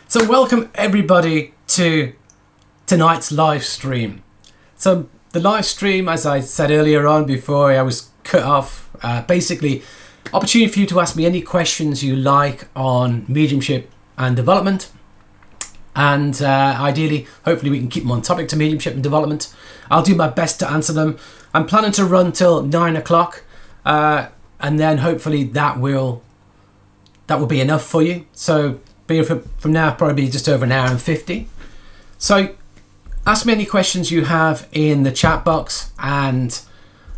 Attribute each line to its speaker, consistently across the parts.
Speaker 1: So welcome everybody to tonight's live stream. So the live stream, as I said earlier on before I was cut off, basically opportunity for you to ask me any questions you like on mediumship and development. And ideally, hopefully we can keep them on topic to mediumship and development. I'll do my best to answer them. I'm planning to run till 9 o'clock. And then hopefully that will be enough for you. So from now, probably just over an hour and 50. So ask me any questions you have in the chat box, and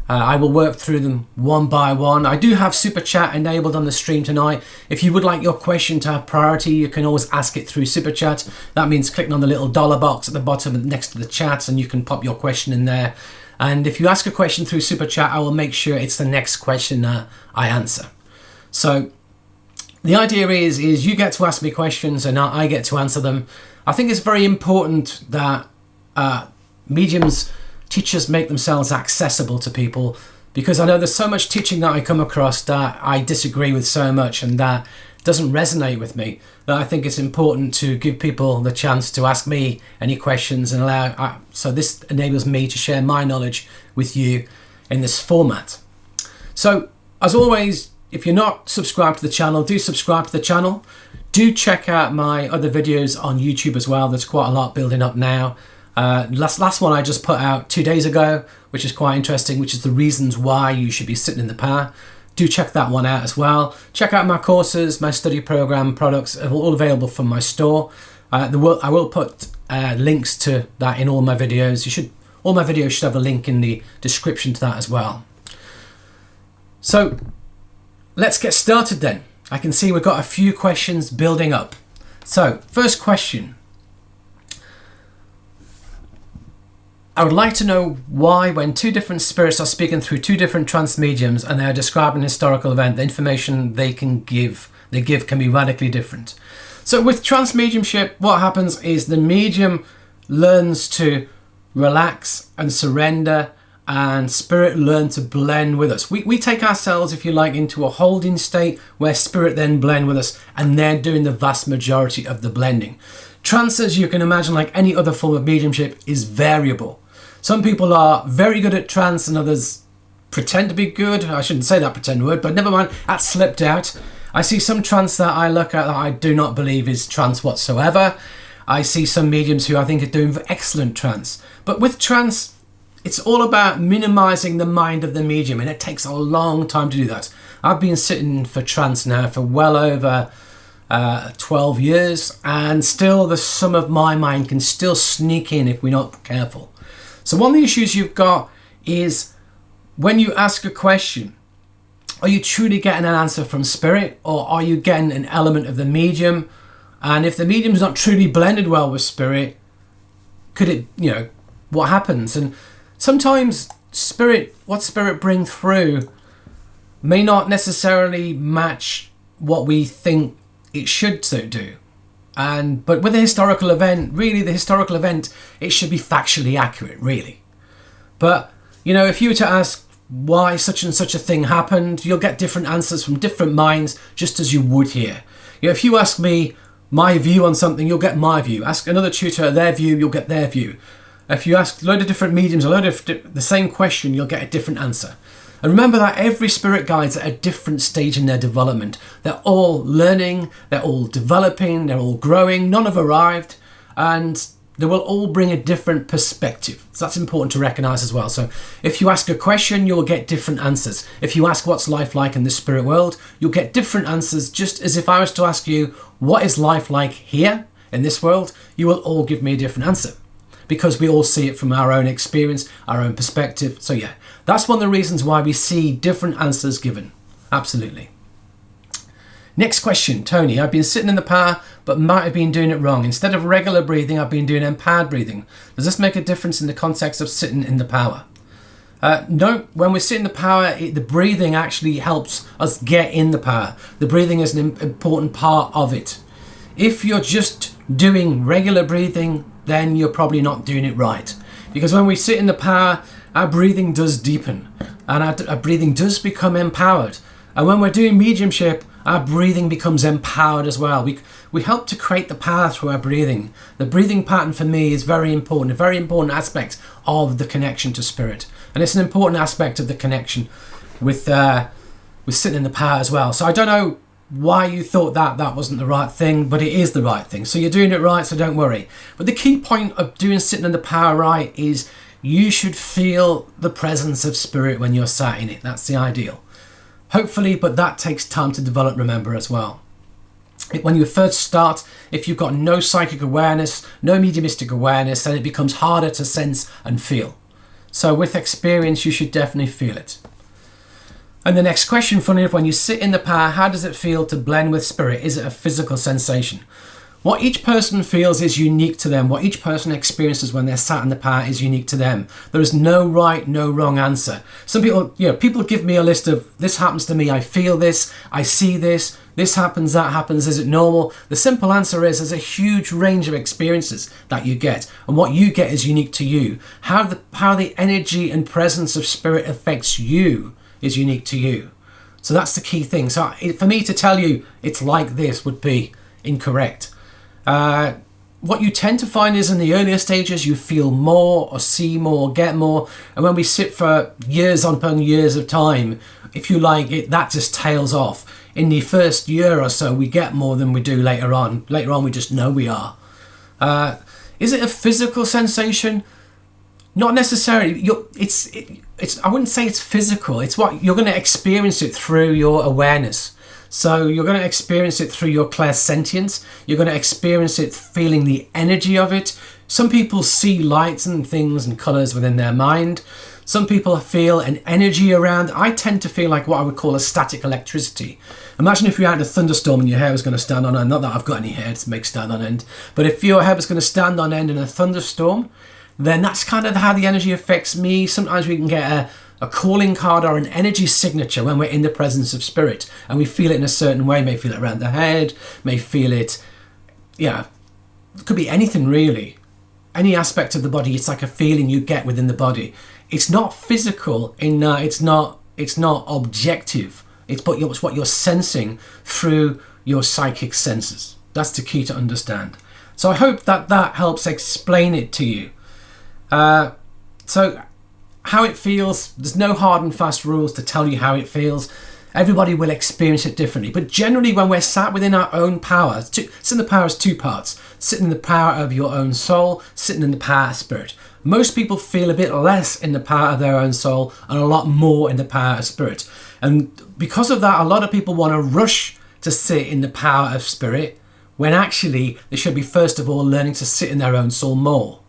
Speaker 1: I will work through them one by one. I do have super chat enabled on the stream tonight. If you would like your question to have priority, you can always ask it through super chat. That means clicking on the little dollar box at the bottom next to the chat, and you can pop your question in there. And if you ask a question through super chat, I will make sure it's the next question that I answer. So the idea is you get to ask me questions and I get to answer them. I think it's very important that mediums, teachers make themselves accessible to people, because I know there's so much teaching that I come across that I disagree with so much and that doesn't resonate with me, that I think it's important to give people the chance to ask me any questions and so this enables me to share my knowledge with you in this format. So as always, if you're not subscribed to the channel, do subscribe to the channel. Do check out my other videos on YouTube as well. There's quite a lot building up now. Last one I just put out 2 days ago, which is quite interesting, which is the reasons why you should be sitting in the power. Do check that one out as well. Check out my courses, my study program products are all available from my store. I will put links to that in all my videos. All my videos should have a link in the description to that as well. So let's get started then. I can see we've got a few questions building up. So first question. I would like to know why, when two different spirits are speaking through two different trance mediums and they are describing a historical event, the information they give can be radically different. So with trance mediumship, what happens is the medium learns to relax and surrender, and spirit learn to blend with us. We take ourselves, if you like, into a holding state where spirit then blend with us, and they're doing the vast majority of the blending. Trance, as you can imagine, like any other form of mediumship, is variable. Some people are very good at trance and others pretend to be good. I shouldn't say that pretend word, but never mind, that slipped out. I see some trance that I look at that I do not believe is trance whatsoever. I see some mediums who I think are doing excellent trance. But with trance, it's all about minimizing the mind of the medium, and it takes a long time to do that. I've been sitting for trance now for well over 12 years, and still the sum of my mind can still sneak in if we're not careful. So one of the issues you've got is when you ask a question, are you truly getting an answer from spirit, or are you getting an element of the medium? And if the medium's not truly blended well with spirit, could it, what happens? And sometimes what spirit bring through may not necessarily match what we think it should do. But with a historical event, really the historical event, it should be factually accurate, really. But, if you were to ask why such and such a thing happened, you'll get different answers from different minds, just as you would here. If you ask me my view on something, you'll get my view. Ask another tutor their view, you'll get their view. If you ask a load of different mediums, the same question, you'll get a different answer. And remember that every spirit guide's at a different stage in their development. They're all learning, they're all developing, they're all growing, none have arrived, and they will all bring a different perspective. So that's important to recognize as well. So if you ask a question, you'll get different answers. If you ask what's life like in the spirit world, you'll get different answers, just as if I was to ask you, what is life like here in this world? You will all give me a different answer, because we all see it from our own experience, our own perspective. So yeah, that's one of the reasons why we see different answers given. Absolutely. Next question, Tony. I've been sitting in the power, but might have been doing it wrong. Instead of regular breathing, I've been doing empowered breathing. Does this make a difference in the context of sitting in the power? No, when we sit in the power, the breathing actually helps us get in the power. The breathing is an important part of it. If you're just doing regular breathing, then you're probably not doing it right. Because when we sit in the power, our breathing does deepen and our breathing does become empowered. And when we're doing mediumship, Our breathing becomes empowered as well. We help to create the power through our breathing. The breathing pattern for me is very important, a very important aspect of the connection to spirit. And it's an important aspect of the connection with sitting in the power as well. So I don't know why you thought that wasn't the right thing, but it is the right thing. So you're doing it right, so don't worry. But the key point of doing sitting in the power right is you should feel the presence of spirit when you're sat in it. That's the ideal. Hopefully, but that takes time to develop, remember, as well. When you first start, if you've got no psychic awareness, no mediumistic awareness, then it becomes harder to sense and feel. So with experience, you should definitely feel it. And the next question, funny enough, when you sit in the power, how does it feel to blend with spirit? Is it a physical sensation? What each person feels is unique to them. What each person experiences when they're sat in the power is unique to them. There is no right, no wrong answer. Some people, people give me a list of, this happens to me, I feel this, I see this happens, that happens, is it normal? The simple answer is there's a huge range of experiences that you get, and what you get is unique to you. How the energy and presence of spirit affects you is unique to you. So that's the key thing. So for me to tell you it's like this would be incorrect. What you tend to find is in the earlier stages you feel more or see more, get more, and when we sit for years upon years of time, if you like it, that just tails off. In the first year or so we get more than we do later on. Later on we just know we are. Is it a physical sensation? Not necessarily. I wouldn't say it's physical. It's what you're going to experience it through your awareness. So you're going to experience it through your clairsentience. You're going to experience it feeling the energy of it. Some people see lights and things and colours within their mind. Some people feel an energy around. I tend to feel like what I would call a static electricity. Imagine if you had a thunderstorm and your hair was going to stand on end. Not that I've got any hair to make stand on end. But if your hair was going to stand on end in a thunderstorm, then that's kind of how the energy affects me. Sometimes we can get a calling card or an energy signature when we're in the presence of spirit, and we feel it in a certain way. May feel it around the head, may feel it, it could be anything really. Any aspect of the body, it's like a feeling you get within the body. It's not physical in that it's not objective. It's what you're sensing through your psychic senses. That's the key to understand. So I hope that helps explain it to you. So how it feels, there's no hard and fast rules to tell you how it feels. Everybody will experience it differently. But generally when we're sat within our own power, sitting in the power is two parts. Sitting in the power of your own soul, sitting in the power of spirit. Most people feel a bit less in the power of their own soul and a lot more in the power of spirit. And because of that, a lot of people want to rush to sit in the power of spirit when actually they should be first of all learning to sit in their own soul more.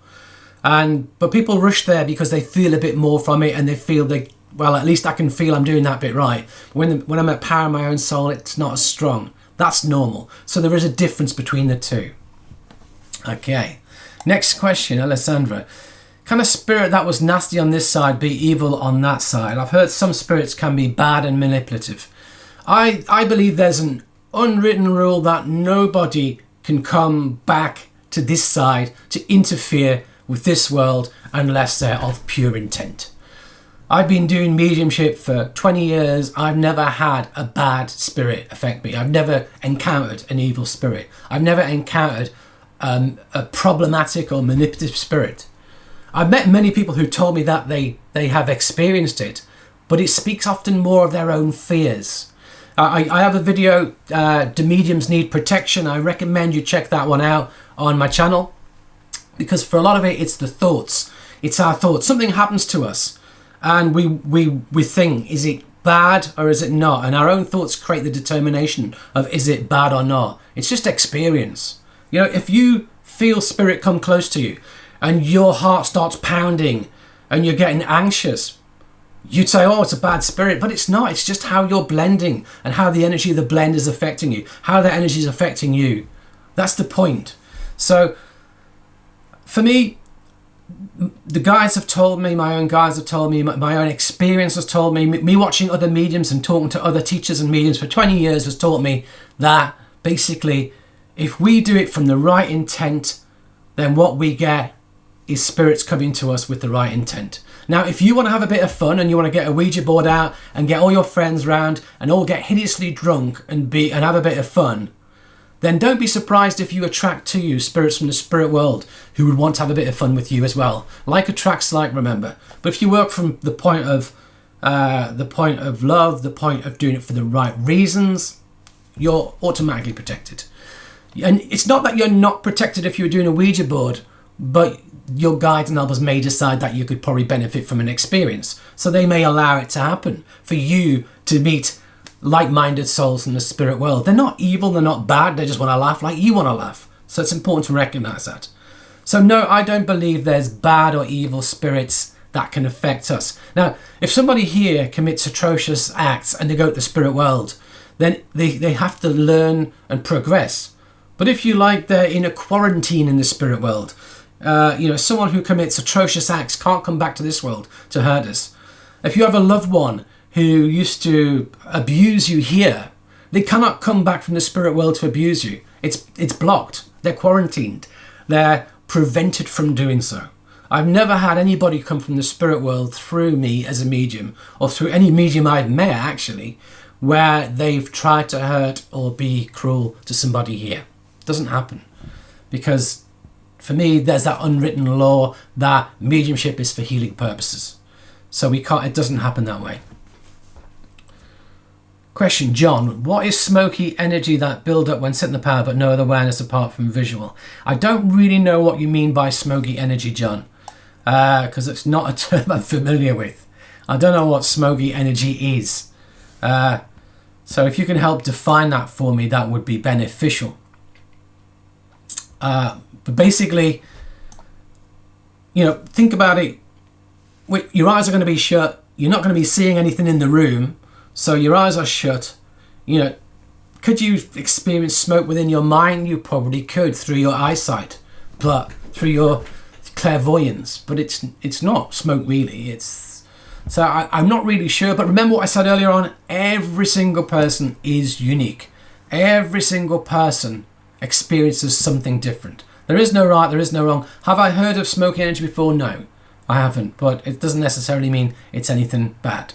Speaker 1: But people rush there because they feel a bit more from it and they feel at least I can feel I'm doing that bit right. When I'm at power of my own soul, it's not as strong. That's normal. So there is a difference between the two. Okay. Next question, Alessandra. Can a spirit that was nasty on this side be evil on that side? I've heard some spirits can be bad and manipulative. I believe there's an unwritten rule that nobody can come back to this side to interfere with this world unless they're of pure intent. I've been doing mediumship for 20 years. I've never had a bad spirit affect me. I've never encountered an evil spirit. I've never encountered a problematic or manipulative spirit. I've met many people who told me that they have experienced it, but it speaks often more of their own fears. I have a video, Do Mediums Need Protection? I recommend you check that one out on my channel, because for a lot of it, it's the thoughts. It's our thoughts. Something happens to us and we think, is it bad or is it not? And our own thoughts create the determination of is it bad or not. It's just experience. If you feel spirit come close to you and your heart starts pounding and you're getting anxious, you'd say, oh, it's a bad spirit, but it's not. It's just how you're blending and how the energy of the blend is affecting you, how the energy is affecting you. That's the point. So for me, the guides have told me, my own guides have told me, my own experience has told me, me watching other mediums and talking to other teachers and mediums for 20 years has taught me that basically if we do it from the right intent, then what we get is spirits coming to us with the right intent. Now, if you want to have a bit of fun and you want to get a Ouija board out and get all your friends round and all get hideously drunk and have a bit of fun, then don't be surprised if you attract to you spirits from the spirit world who would want to have a bit of fun with you as well. Like attracts like, remember. But if you work from the point of love, the point of doing it for the right reasons, you're automatically protected. And it's not that you're not protected if you're doing a Ouija board, but your guides and elders may decide that you could probably benefit from an experience. So they may allow it to happen for you to meet like-minded souls in the spirit world. They're not evil, they're not bad, they just want to laugh like you want to laugh. So it's important to recognize that. So no, I don't believe there's bad or evil spirits that can affect us. Now, if somebody here commits atrocious acts and they go to the spirit world, then they have to learn and progress. But if you like, they're in a quarantine in the spirit world. Someone who commits atrocious acts can't come back to this world to hurt us. If you have a loved one who used to abuse you here, they cannot come back from the spirit world to abuse you. It's blocked. They're quarantined. They're prevented from doing so. I've never had anybody come from the spirit world through me as a medium, or through any medium I've met actually, where they've tried to hurt or be cruel to somebody here. It doesn't happen. Because for me, there's that unwritten law that mediumship is for healing purposes. So it doesn't happen that way. Question, John, what is smoky energy that build up when set in the power but no other awareness apart from visual? I don't really know what you mean by smoky energy, John, because it's not a term I'm familiar with. I don't know what smoky energy is. So if you can help define that for me, that would be beneficial. But basically, think about it. Your eyes are going to be shut. You're not going to be seeing anything in the room. So your eyes are shut. Could you experience smoke within your mind? You probably could through your eyesight, but through your clairvoyance. But it's not smoke really. I'm not really sure. But remember what I said earlier on. Every single person is unique. Every single person experiences something different. There is no right. There is no wrong. Have I heard of smoky energy before? No, I haven't. But it doesn't necessarily mean it's anything bad.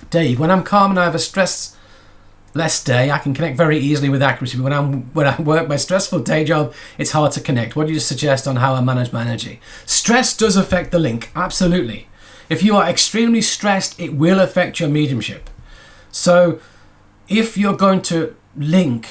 Speaker 1: Dave, when I'm calm and I have a stress-less day, I can connect very easily with accuracy. But when I work my stressful day job, it's hard to connect. What do you suggest on how I manage my energy? Stress does affect the link, absolutely. If you are extremely stressed, it will affect your mediumship. So if you're going to link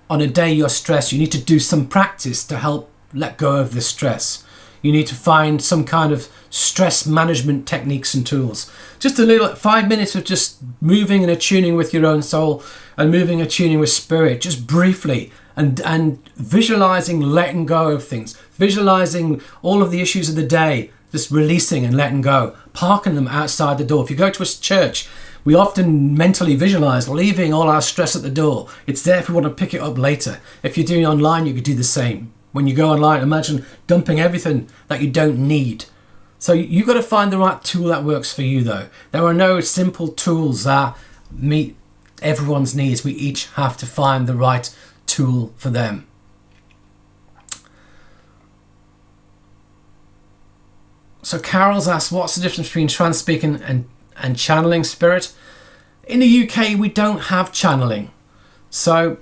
Speaker 1: on a day you're stressed, you need to do some practice to help let go of the stress. You need to find some kind of stress management techniques and tools. Just a little 5 minutes of just moving and attuning with your own soul and moving and attuning with spirit, just briefly, and visualizing letting go of things, visualizing all of the issues of the day, just releasing and letting go, parking them outside the door. If you go to a church, we often mentally visualize leaving all our stress at the door. It's there if we want to pick it up later. If you're doing online, you could do the same. When you go online, imagine dumping everything that you don't need. So you've got to find the right tool that works for you, though. There are no simple tools that meet everyone's needs. We each have to find the right tool for them. So Carol's asked, what's the difference between trance speaking and channeling spirit? In the UK, we don't have channeling. So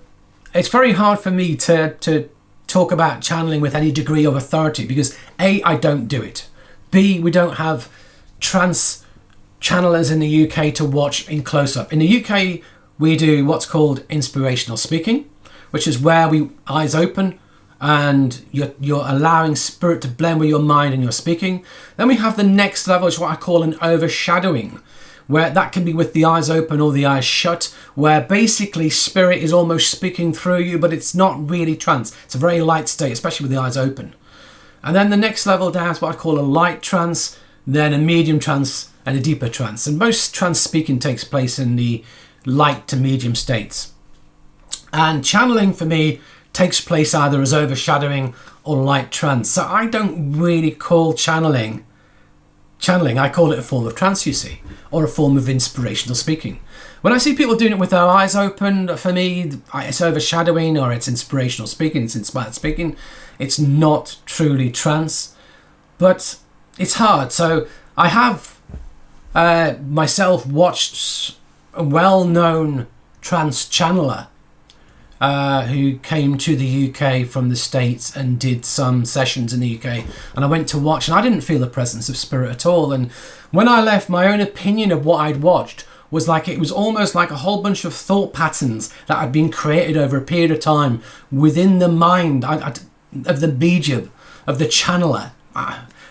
Speaker 1: it's very hard for me to talk about channeling with any degree of authority because A, I don't do it. B, we don't have trance channelers in the UK to watch in close-up. In the UK, we do what's called inspirational speaking, which is where we eyes open and you're allowing spirit to blend with your mind and you're speaking. Then we have the next level, which is what I call an overshadowing, where that can be with the eyes open or the eyes shut, where basically spirit is almost speaking through you, but it's not really trance. It's a very light state, especially with the eyes open. And then the next level down is what I call a light trance, then a medium trance and a deeper trance. And most trance speaking takes place in the light to medium states. And channeling for me takes place either as overshadowing or light trance. So I don't really call channeling, I call it a form of trance, you see, or a form of inspirational speaking. When I see people doing it with their eyes open, for me, it's overshadowing or it's inspirational speaking, it's inspired speaking. It's not truly trance. But it's hard. So I have myself watched a well-known trance channeler who came to the UK from the States and did some sessions in the UK, and I went to watch, and I didn't feel the presence of spirit at all. And when I left, my own opinion of what I'd watched was like, it was almost like a whole bunch of thought patterns that had been created over a period of time within the mind of the medium, of the channeler.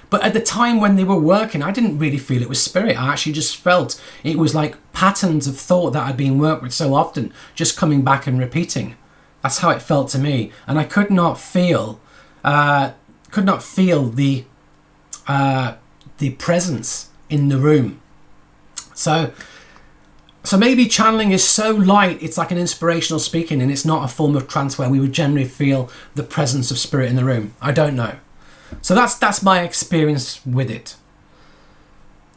Speaker 1: But at the time when they were working, I didn't really feel it was spirit. I actually just felt it was like patterns of thought that had been worked with so often, just coming back and repeating. That's how it felt to me. And I could not feel the presence in the room. So maybe channeling is so light, it's like an inspirational speaking, and it's not a form of trance where we would generally feel the presence of spirit in the room. I don't know. So that's my experience with it.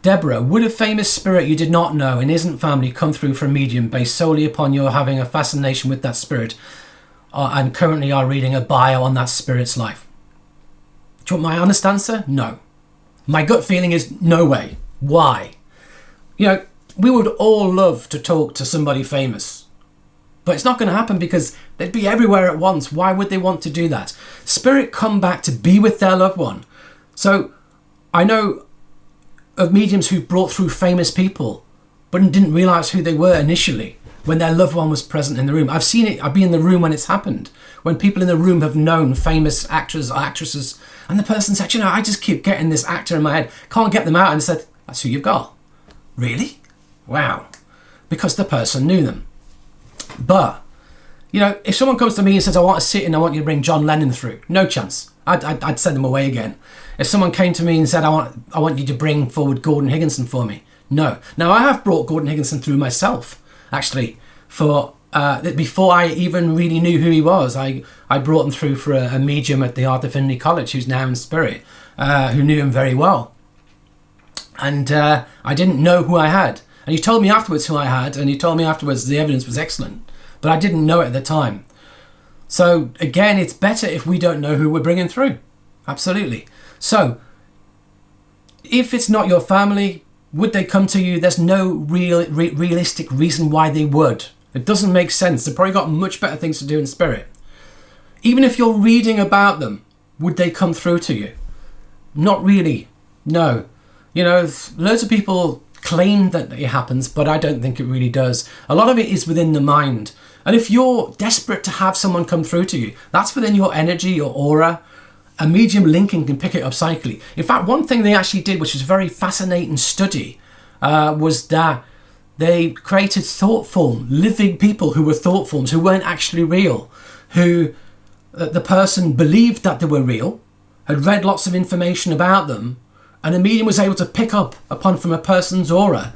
Speaker 1: Deborah, would a famous spirit you did not know and isn't family come through for a medium based solely upon your having a fascination with that spirit and currently are reading a bio on that spirit's life? Do you want my honest answer? No. My gut feeling is no way. Why? You know, we would all love to talk to somebody famous, but it's not going to happen because they'd be everywhere at once. Why would they want to do that? Spirit come back to be with their loved one. So I know of mediums who brought through famous people but didn't realise who they were initially when their loved one was present in the room. I've seen it. I've been in the room when it's happened, when people in the room have known famous actors or actresses, and the person said, you know, I just keep getting this actor in my head, can't get them out, and said, that's who you've got. Really? Wow. Because the person knew them. But, you know, if someone comes to me and says, I want to sit in, I want you to bring John Lennon through, no chance. I'd send them away again. If someone came to me and said, I want you to bring forward Gordon Higginson for me, no. Now, I have brought Gordon Higginson through myself, actually, for before I even really knew who he was. I brought him through for a medium at the Art of Divinity College who's now in spirit, who knew him very well. And I didn't know who I had. And he told me afterwards who I had, and he told me afterwards the evidence was excellent. But I didn't know it at the time. So again, it's better if we don't know who we're bringing through. Absolutely. So if it's not your family, would they come to you? There's no realistic reason why they would. It doesn't make sense. They've probably got much better things to do in spirit. Even if you're reading about them, would they come through to you? Not really. No. You know, loads of people claim that it happens, but I don't think it really does. A lot of it is within the mind. And if you're desperate to have someone come through to you, that's within your energy, your aura. A medium linking can pick it up psychically. In fact, one thing they actually did, which was a very fascinating study, was that they created thought form, living people who were thought forms, who weren't actually real, who the person believed that they were real, had read lots of information about them, and a medium was able to pick up upon from a person's aura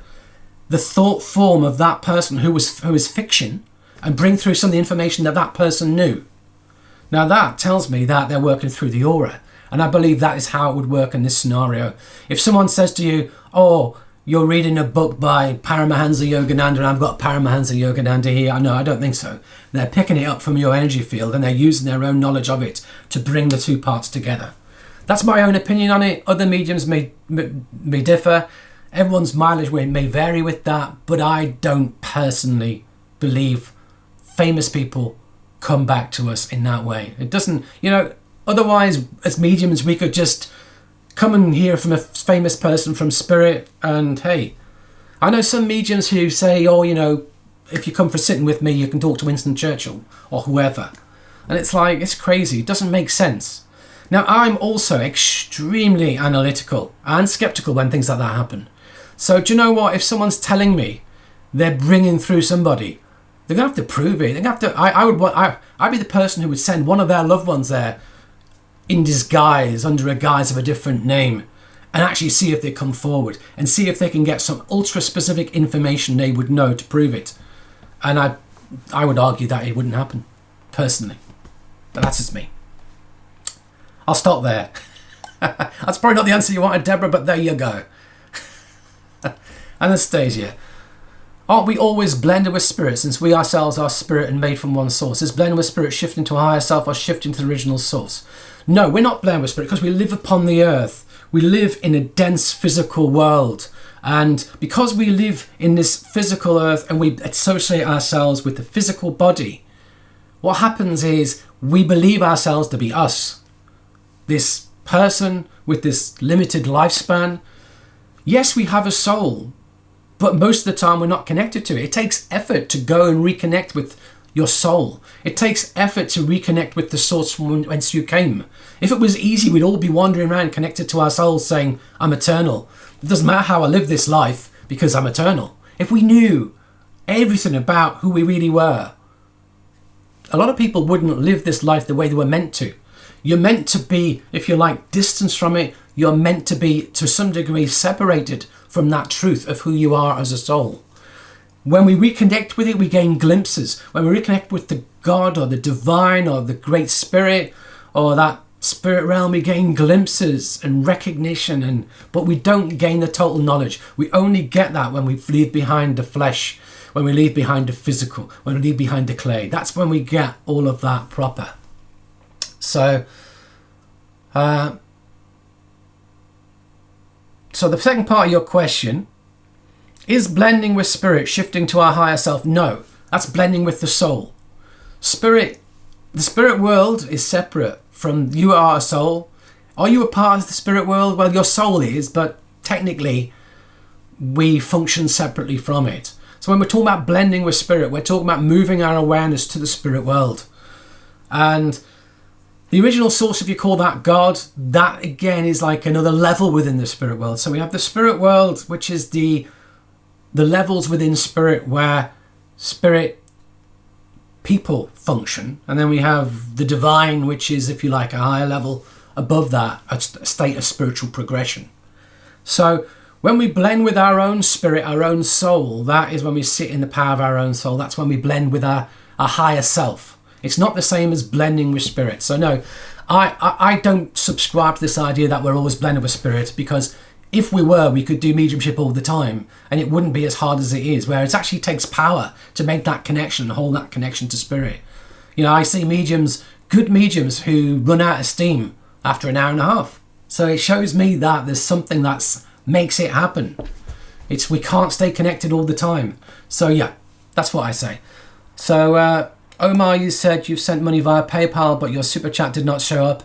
Speaker 1: the thought form of that person who was fiction, and bring through some of the information that that person knew. Now that tells me that they're working through the aura, and I believe that is how it would work in this scenario. If someone says to you, oh, you're reading a book by Paramahansa Yogananda and I've got Paramahansa Yogananda here, no, I don't think so. They're picking it up from your energy field and they're using their own knowledge of it to bring the two parts together. That's my own opinion on it. Other mediums may differ. Everyone's mileage may vary with that, but I don't personally believe famous people come back to us in that way. It doesn't, you know, otherwise as mediums we could just come and hear from a famous person from spirit, and hey, I know some mediums who say, oh, you know, if you come for sitting with me you can talk to Winston Churchill or whoever, and it's like, it's crazy. It doesn't make sense. Now I'm also extremely analytical and skeptical when things like that happen. So do you know what, if someone's telling me they're bringing through somebody, they're gonna have to prove it. They're gonna have to. I'd be the person who would send one of their loved ones there in disguise, under a guise of a different name, and actually see if they come forward and see if they can get some ultra specific information they would know to prove it. And I would argue that it wouldn't happen, personally. But that's just me. I'll stop there. That's probably not the answer you wanted, Deborah, but there you go. Anastasia. Aren't we always blended with spirit, since we ourselves are spirit and made from one source? Is blending with spirit shifting to a higher self or shifting to the original source? No, we're not blended with spirit because we live upon the earth. we live in a dense physical world. And because we live in this physical earth and we associate ourselves with the physical body, what happens is we believe ourselves to be us. This person with this limited lifespan. Yes, we have a soul, but most of the time we're not connected to it. It takes effort to go and reconnect with your soul. It takes effort to reconnect with the source from whence you came. If it was easy, we'd all be wandering around connected to our souls saying, I'm eternal. It doesn't matter how I live this life because I'm eternal. If we knew everything about who we really were, a lot of people wouldn't live this life the way they were meant to. You're meant to be, if you like, distanced from it. You're meant to be, to some degree, separated from that truth of who you are as a soul. When we reconnect with it, we gain glimpses. When we reconnect with the God or the divine or the great spirit or that spirit realm, we gain glimpses and recognition, but we don't gain the total knowledge. We only get that when we leave behind the flesh, when we leave behind the physical, when we leave behind the clay. That's when we get all of that proper. So the second part of your question, is blending with spirit shifting to our higher self? No, that's blending with the soul. The spirit world is separate from you are a soul. Are you a part of the spirit world? Well, your soul is, but technically we function separately from it. So when we're talking about blending with spirit, we're talking about moving our awareness to the spirit world. And the original source, if you call that God, that again is like another level within the spirit world. So we have the spirit world, which is the levels within spirit where spirit people function. And then we have the divine, which is, if you like, a higher level above that, a state of spiritual progression. So when we blend with our own spirit, our own soul, that is when we sit in the power of our own soul. That's when we blend with our higher self. It's not the same as blending with spirit. So no, I don't subscribe to this idea that we're always blended with spirit, because if we were, we could do mediumship all the time and it wouldn't be as hard as it is, where it actually takes power to make that connection, hold that connection to spirit. You know, I see good mediums who run out of steam after an hour and a half. So it shows me that there's something that makes it happen. We can't stay connected all the time. So yeah, that's what I say. So Omar, you said you've sent money via PayPal, but your super chat did not show up.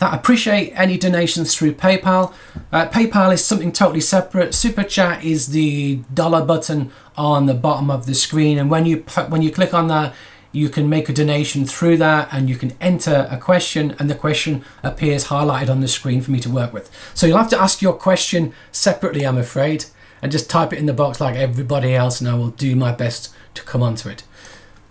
Speaker 1: I appreciate any donations through PayPal. PayPal is something totally separate. Super chat is the dollar button on the bottom of the screen, and when you click on that, you can make a donation through that, and you can enter a question, and the question appears highlighted on the screen for me to work with. So you'll have to ask your question separately, I'm afraid, and just type it in the box like everybody else, and I will do my best to come onto it.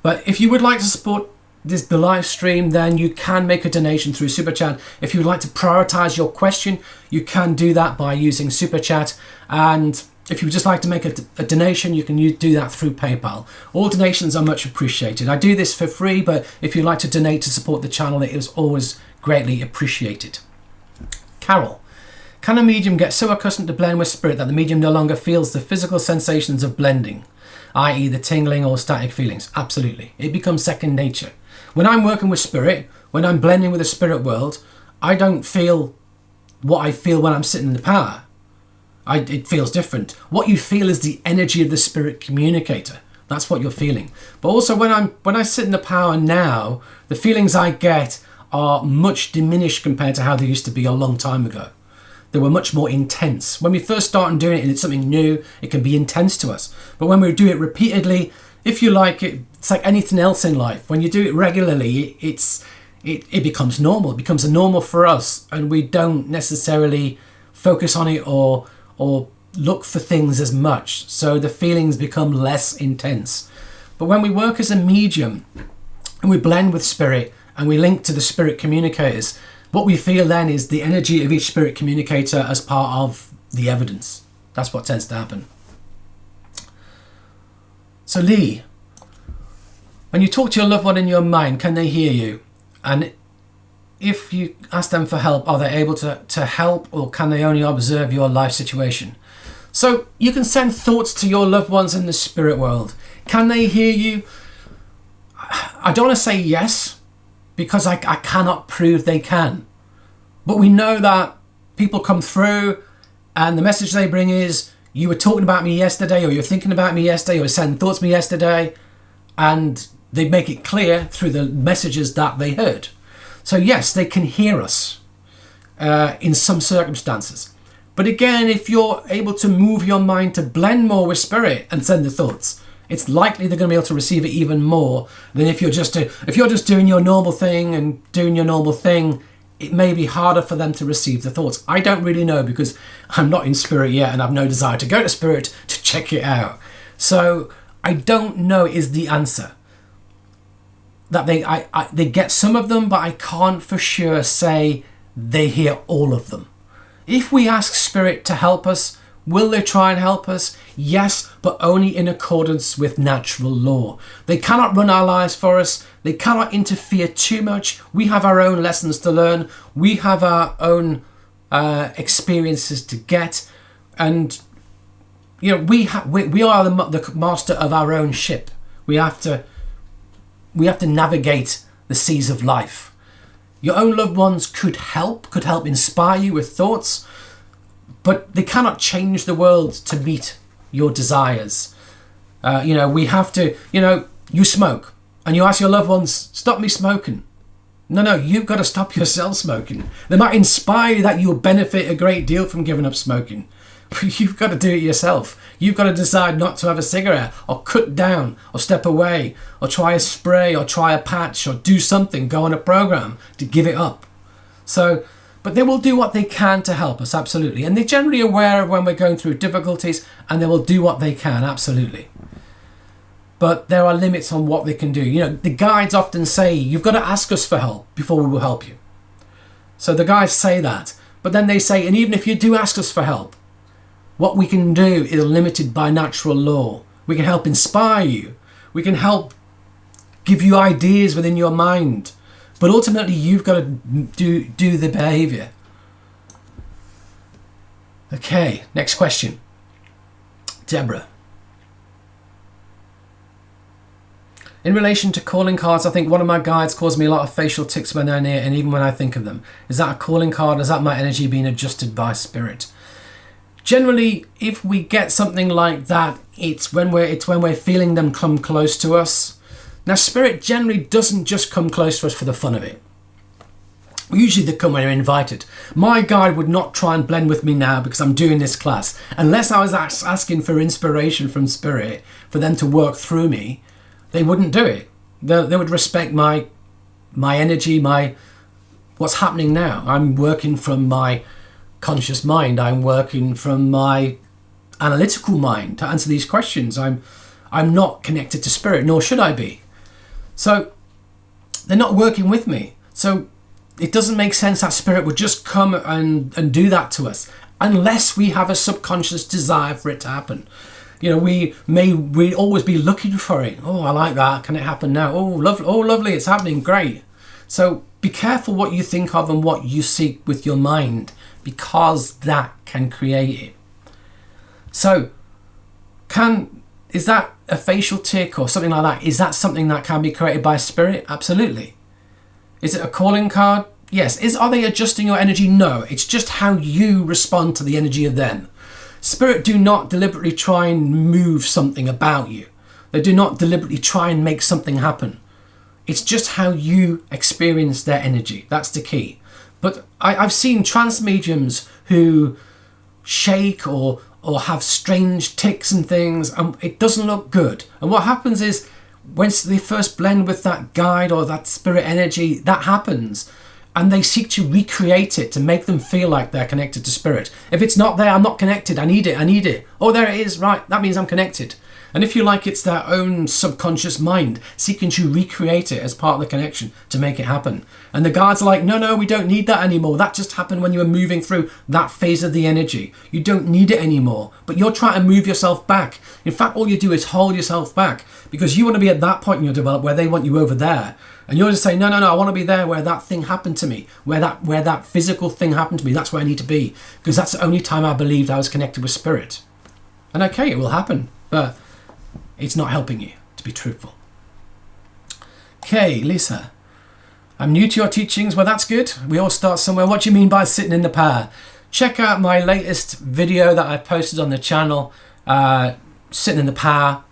Speaker 1: But if you would like to support the live stream, then you can make a donation through Super Chat. If you would like to prioritize your question, you can do that by using Super Chat. And if you would just like to make a donation, you can do that through PayPal. All donations are much appreciated. I do this for free, but if you'd like to donate to support the channel, it is always greatly appreciated. Carol, can a medium get so accustomed to blend with spirit that the medium no longer feels the physical sensations of blending, i.e. the tingling or static feelings? Absolutely. It becomes second nature. When I'm working with spirit, when I'm blending with the spirit world, I don't feel what I feel when I'm sitting in the power. It feels different. What you feel is the energy of the spirit communicator. That's what you're feeling. But also when I sit in the power now, the feelings I get are much diminished compared to how they used to be a long time ago. They were much more intense. When we first start doing it and it's something new, it can be intense to us. But when we do it repeatedly, if you like, it's like anything else in life. When you do it regularly, it becomes normal. It becomes a normal for us, and we don't necessarily focus on it or look for things as much. So the feelings become less intense. But when we work as a medium and we blend with spirit and we link to the spirit communicators, what we feel then is the energy of each spirit communicator as part of the evidence. That's what tends to happen. So Lee, when you talk to your loved one in your mind, can they hear you? And if you ask them for help, are they able to help, or can they only observe your life situation? So you can send thoughts to your loved ones in the spirit world. Can they hear you? I don't want to say yes, because I cannot prove they can. But we know that people come through and the message they bring is, you were talking about me yesterday, or you're thinking about me yesterday, or sending thoughts to me yesterday, and they make it clear through the messages that they heard. So yes, they can hear us in some circumstances. But again, if you're able to move your mind to blend more with spirit and send the thoughts, it's likely they're going to be able to receive it even more than if you're just doing your normal thing and doing your normal thing. It may be harder for them to receive the thoughts. I don't really know, because I'm not in spirit yet and I've no desire to go to spirit to check it out. So I don't know is the answer. That they get some of them, but I can't for sure say they hear all of them. If we ask spirit to help us, will they try and help us? Yes, but only in accordance with natural law. They cannot run our lives for us. They cannot interfere too much. We have our own lessons to learn. We have our own experiences to get. And you know, we are the master of our own ship. We have to navigate the seas of life. Your own loved ones could help inspire you with thoughts, but they cannot change the world to meet your desires. We have to, you smoke and you ask your loved ones, stop me smoking. No, you've got to stop yourself smoking. They might inspire you that you'll benefit a great deal from giving up smoking. But you've got to do it yourself. You've got to decide not to have a cigarette, or cut down, or step away, or try a spray, or try a patch, or do something, go on a program to give it up. So, but they will do what they can to help us, absolutely. And they're generally aware of when we're going through difficulties, and they will do what they can, absolutely. But there are limits on what they can do. The guides often say, you've got to ask us for help before we will help you. So the guides say that. But then they say, and even if you do ask us for help, what we can do is limited by natural law. We can help inspire you. We can help give you ideas within your mind. But ultimately, you've got to do the behavior. Okay, next question. Deborah. In relation to calling cards, I think one of my guides caused me a lot of facial tics when they're near, and even when I think of them. Is that a calling card? Is that my energy being adjusted by spirit? Generally, if we get something like that, it's when we're feeling them come close to us. Now, spirit generally doesn't just come close to us for the fun of it. Usually they come when they're invited. My guide would not try and blend with me now because I'm doing this class. Unless I was asking for inspiration from spirit for them to work through me, they wouldn't do it. They would respect my energy, what's happening now. I'm working from my conscious mind. I'm working from my analytical mind to answer these questions. I'm not connected to spirit, nor should I be. So they're not working with me. So it doesn't make sense that spirit would just come and do that to us unless we have a subconscious desire for it to happen. We always be looking for it. Oh, I like that. Can it happen now? Oh, lovely. It's happening. Great. So be careful what you think of and what you seek with your mind, because that can create it. So is that a facial tic or something like that? Is that something that can be created by spirit? Absolutely. Is it a calling card? Yes. Are they adjusting your energy? No. It's just how you respond to the energy of them. Spirit do not deliberately try and move something about you. They do not deliberately try and make something happen. It's just how you experience their energy. That's the key. But I've seen trance mediums who shake or have strange tics and things, and it doesn't look good. And what happens is, once they first blend with that guide or that spirit energy, that happens. And they seek to recreate it to make them feel like they're connected to spirit. If it's not there, I'm not connected. I need it. Oh, there it is. Right. That means I'm connected. And if you like, it's their own subconscious mind seeking to recreate it as part of the connection to make it happen. And the guards are like, no, we don't need that anymore. That just happened when you were moving through that phase of the energy. You don't need it anymore. But you're trying to move yourself back. In fact, all you do is hold yourself back because you want to be at that point in your development where they want you over there. And you're just saying, no, I want to be there where that thing happened to me, where that physical thing happened to me. That's where I need to be, because that's the only time I believed I was connected with spirit. And okay, it will happen, but it's not helping you, to be truthful. Okay, Lisa. I'm new to your teachings. Well, that's good. We all start somewhere. What do you mean by sitting in the power? check out my latest video that I posted on the channel, Sitting in the Power,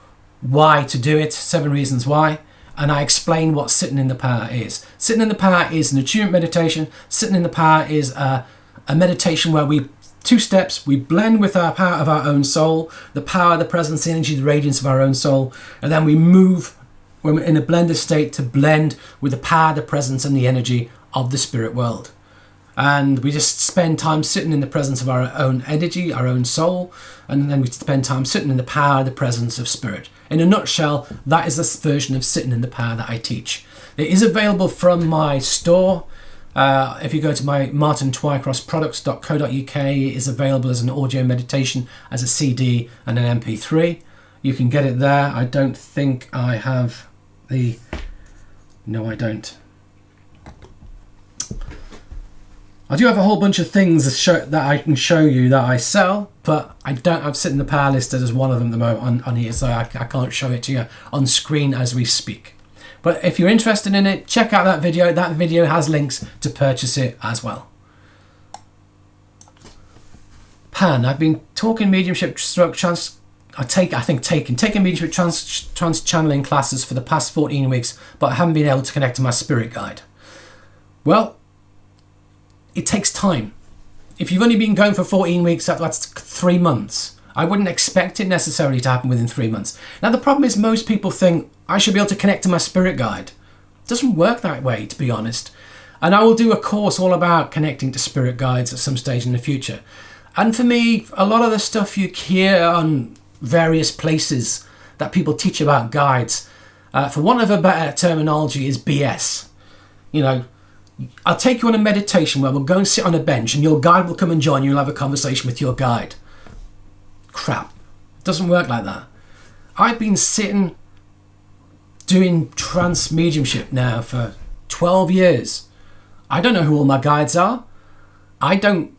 Speaker 1: why to do it, 7 reasons why. And I explain what sitting in the power is. Sitting in the power is an attunement meditation. Sitting in the power is a meditation where 2 steps, we blend with our power of our own soul, the power, the presence, the energy, the radiance of our own soul, and then we move when we're in a blended state to blend with the power, the presence, and the energy of the spirit world. And we just spend time sitting in the presence of our own energy, our own soul, and then we spend time sitting in the power, the presence of spirit. In a nutshell, that is this version of sitting in the power that I teach. It is available from my store. If you go to my martintwycrossproducts.co.uk, it is available as an audio meditation, as a CD and an MP3. You can get it there. I don't think I have the... No, I don't. I do have a whole bunch of things that I can show you that I sell, but I don't have Sit in the Power listed as one of them at the moment on here, so I can't show it to you on screen as we speak. But if you're interested in it, check out that video. That video has links to purchase it as well. Pan, I've been talking mediumship stroke taking mediumship trans channeling classes for the past 14 weeks, but I haven't been able to connect to my spirit guide. Well, it takes time. If you've only been going for 14 weeks, that's 3 months. I wouldn't expect it necessarily to happen within 3 months. Now, the problem is most people think I should be able to connect to my spirit guide. It doesn't work that way, to be honest. And I will do a course all about connecting to spirit guides at some stage in the future. And for me, a lot of the stuff you hear on various places that people teach about guides, for want of a better terminology, is BS. You know, I'll take you on a meditation where we'll go and sit on a bench and your guide will come and join you and you'll have a conversation with your guide. Crap. It doesn't work like that. I've been sitting doing trance mediumship now for 12 years. I don't know who all my guides are. I know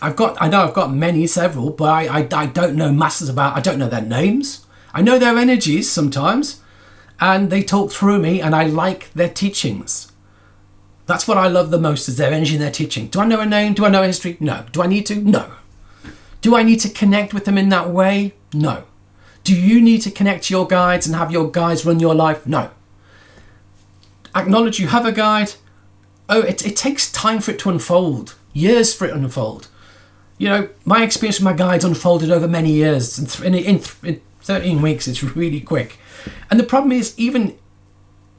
Speaker 1: I've got several, but I don't know masses about, I don't know their names. I know their energies sometimes, and they talk through me and I like their teachings. That's what I love the most, is their energy and their teaching. Do I know a name? Do I know a history? No. Do I need to? No. Do I need to connect with them in that way? No. Do you need to connect to your guides and have your guides run your life? No. Acknowledge you have a guide. Oh, it takes time for it to unfold. Years for it to unfold. You know, my experience with my guides unfolded over many years. In 13 weeks, it's really quick. And the problem is,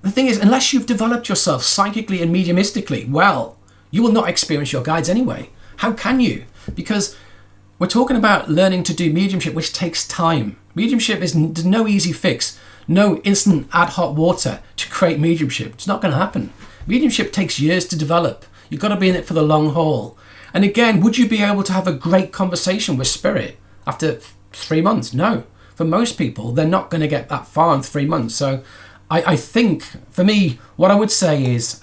Speaker 1: the thing is, unless you've developed yourself psychically and mediumistically, well, you will not experience your guides anyway. How can you? Because we're talking about learning to do mediumship, which takes time. Mediumship there's no easy fix, no instant ad hot water to create mediumship. It's not going to happen. Mediumship takes years to develop. You've got to be in it for the long haul. And again, would you be able to have a great conversation with spirit after 3 months? No. For most people, they're not going to get that far in 3 months. So I think, for me, what I would say is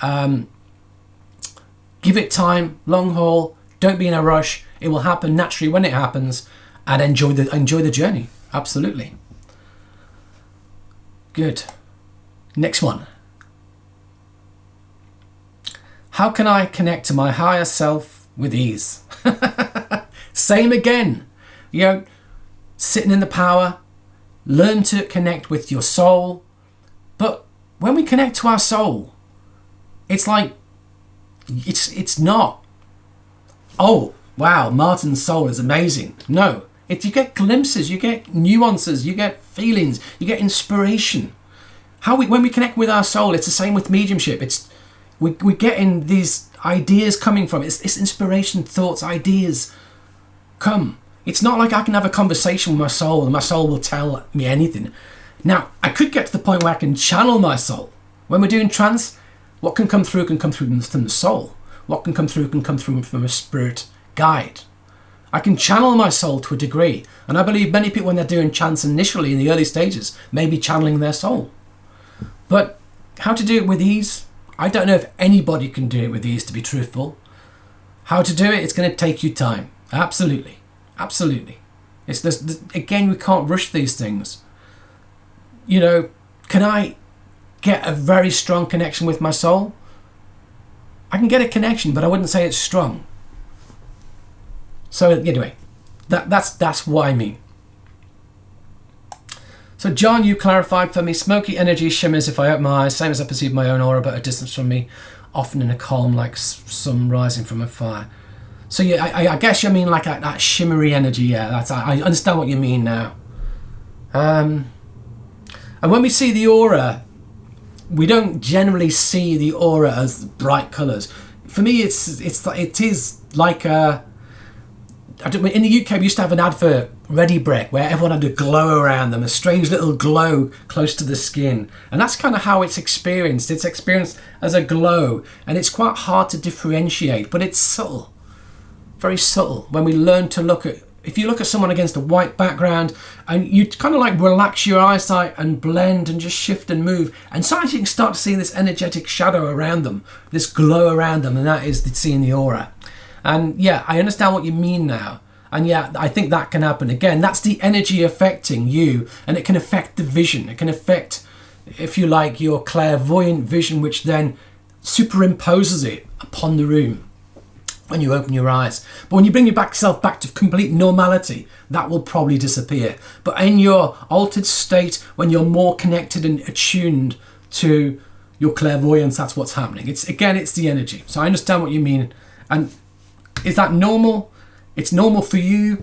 Speaker 1: give it time, long haul, don't be in a rush. It will happen naturally when it happens, and enjoy the journey. Absolutely. Good. Next one. How can I connect to my higher self with ease? Same again. You know, sitting in the power, learn to connect with your soul. But when we connect to our soul, it's like, it's not, oh, wow, Martin's soul is amazing. No, you get glimpses, you get nuances, you get feelings, you get inspiration. When we connect with our soul, it's the same with mediumship. We're getting these ideas coming from it. It's inspiration, thoughts, ideas come. It's not like I can have a conversation with my soul and my soul will tell me anything. Now, I could get to the point where I can channel my soul. When we're doing trance, what can come through from the soul. What can come through from a spirit guide. I can channel my soul to a degree. And I believe many people, when they're doing trance initially in the early stages, may be channeling their soul. But how to do it with ease? I don't know if anybody can do it with ease, to be truthful. How to do it, it's going to take you time. Absolutely. Absolutely. Again, we can't rush these things. You know, can I get a very strong connection with my soul? I can get a connection, but I wouldn't say it's strong. So anyway, that's what I mean. So John, you clarified for me, smoky energy shimmers if I open my eyes, same as I perceive my own aura, but a distance from me, often in a column like sun rising from a fire. So yeah, I guess you mean like that shimmery energy. Yeah, I understand what you mean now. And when we see the aura, we don't generally see the aura as bright colours. For me, it is like in the UK we used to have an advert, Ready Brick, where everyone had a glow around them, a strange little glow close to the skin, and that's kind of how it's experienced. It's experienced as a glow, and it's quite hard to differentiate, but it's subtle, very subtle. When we learn to look at, if you look at someone against a white background and you kind of like relax your eyesight and blend and just shift and move, and sometimes you can start to see this energetic shadow around them, this glow around them, and that is seeing the aura. And yeah, I understand what you mean now. And yeah, I think that can happen. Again, that's the energy affecting you, and it can affect the vision. It can affect, if you like, your clairvoyant vision, which then superimposes it upon the room when you open your eyes. But when you bring yourself back to complete normality, that will probably disappear. But in your altered state, when you're more connected and attuned to your clairvoyance, that's what's happening. It's the energy. So I understand what you mean. And is that normal? It's normal for you.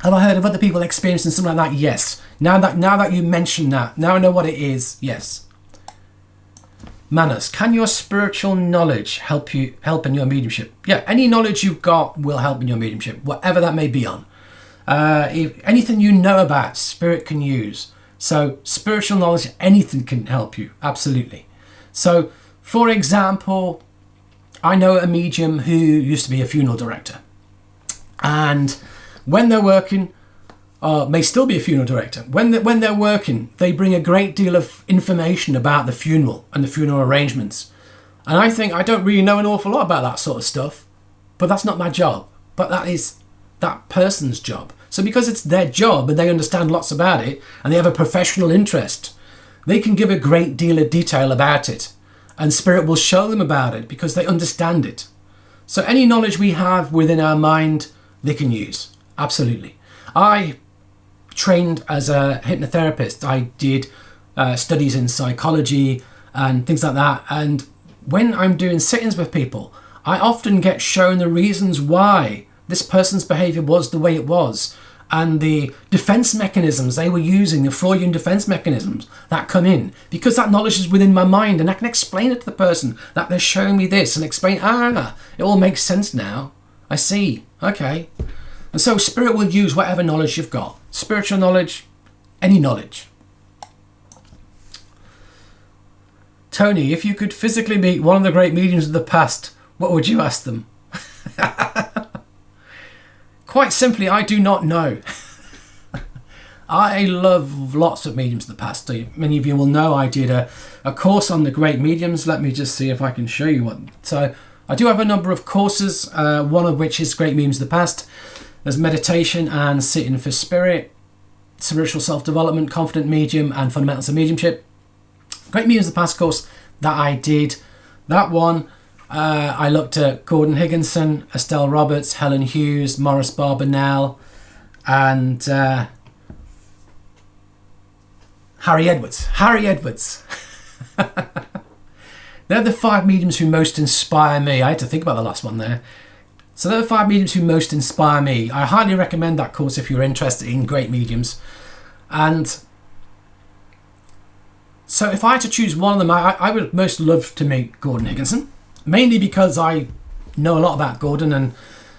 Speaker 1: Have I heard of other people experiencing something like that? Yes. Now that you mention that, now I know what it is. Yes. Manners. Can your spiritual knowledge help in your mediumship? Yeah, any knowledge you've got will help in your mediumship, whatever that may be on. If anything you know about, spirit can use. So spiritual knowledge, anything can help you. Absolutely. So, for example, I know a medium who used to be a funeral director. And when they're working, may still be a funeral director, when they're working, they bring a great deal of information about the funeral and the funeral arrangements. And I think I don't really know an awful lot about that sort of stuff, but that's not my job. But that is that person's job. So because it's their job and they understand lots about it and they have a professional interest, they can give a great deal of detail about it. And spirit will show them about it because they understand it. So any knowledge we have within our mind, they can use. Absolutely. I trained as a hypnotherapist. I did studies in psychology and things like that. And when I'm doing sit-ins with people, I often get shown the reasons why this person's behavior was the way it was, and the defense mechanisms they were using, the Freudian defense mechanisms that come in, because that knowledge is within my mind, and I can explain it to the person that they're showing me this and explain, it all makes sense now. I see. Okay. And so spirit will use whatever knowledge you've got. Spiritual knowledge, any knowledge. Tony, if you could physically meet one of the great mediums of the past, what would you ask them? Quite simply, I do not know. I love lots of mediums of the past. Many of you will know I did a course on the great mediums. Let me just see if I can show you one. So I do have a number of courses, one of which is Great Mediums of the Past. There's Meditation and Sitting for Spirit, Spiritual Self-Development, Confident Medium, and Fundamentals of Mediumship. Great Mediums of the Past course that I did, that one, I looked at Gordon Higginson, Estelle Roberts, Helen Hughes, Morris Barbanel, and Harry Edwards. They're the 5 mediums who most inspire me. I had to think about the last one there. So they're the 5 mediums who most inspire me. I highly recommend that course if you're interested in great mediums. And so if I had to choose one of them, I would most love to meet Gordon Higginson, mainly because I know a lot about Gordon. And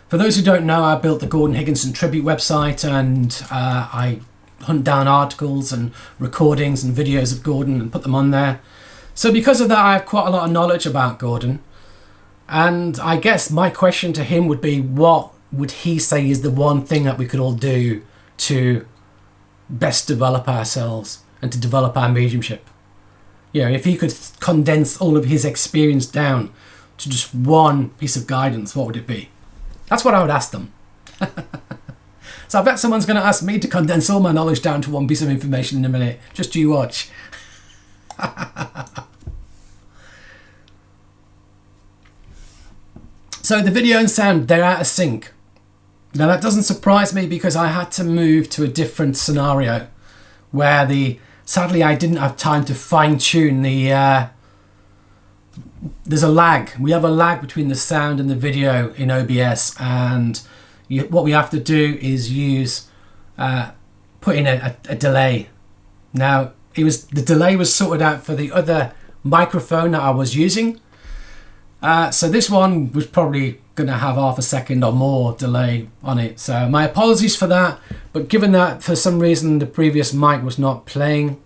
Speaker 1: for those who don't know, I built the Gordon Higginson tribute website, and I hunt down articles and recordings and videos of Gordon and put them on there. So because of that, I have quite a lot of knowledge about Gordon. And I guess my question to him would be, what would he say is the one thing that we could all do to best develop ourselves and to develop our mediumship? You know, if he could condense all of his experience down to just one piece of guidance, what would it be? That's what I would ask them. So I bet someone's going to ask me to condense all my knowledge down to one piece of information in a minute. Just you watch. So the video and sound, they're out of sync. Now that doesn't surprise me because I had to move to a different scenario where sadly I didn't have time to fine tune there's a lag. We have a lag between the sound and the video in OBS, and what we have to do is put in a delay. Now the delay was sorted out for the other microphone that I was using, so this one was probably going to have half a second or more delay on it, so my apologies for that. But given that for some reason the previous mic was not playing,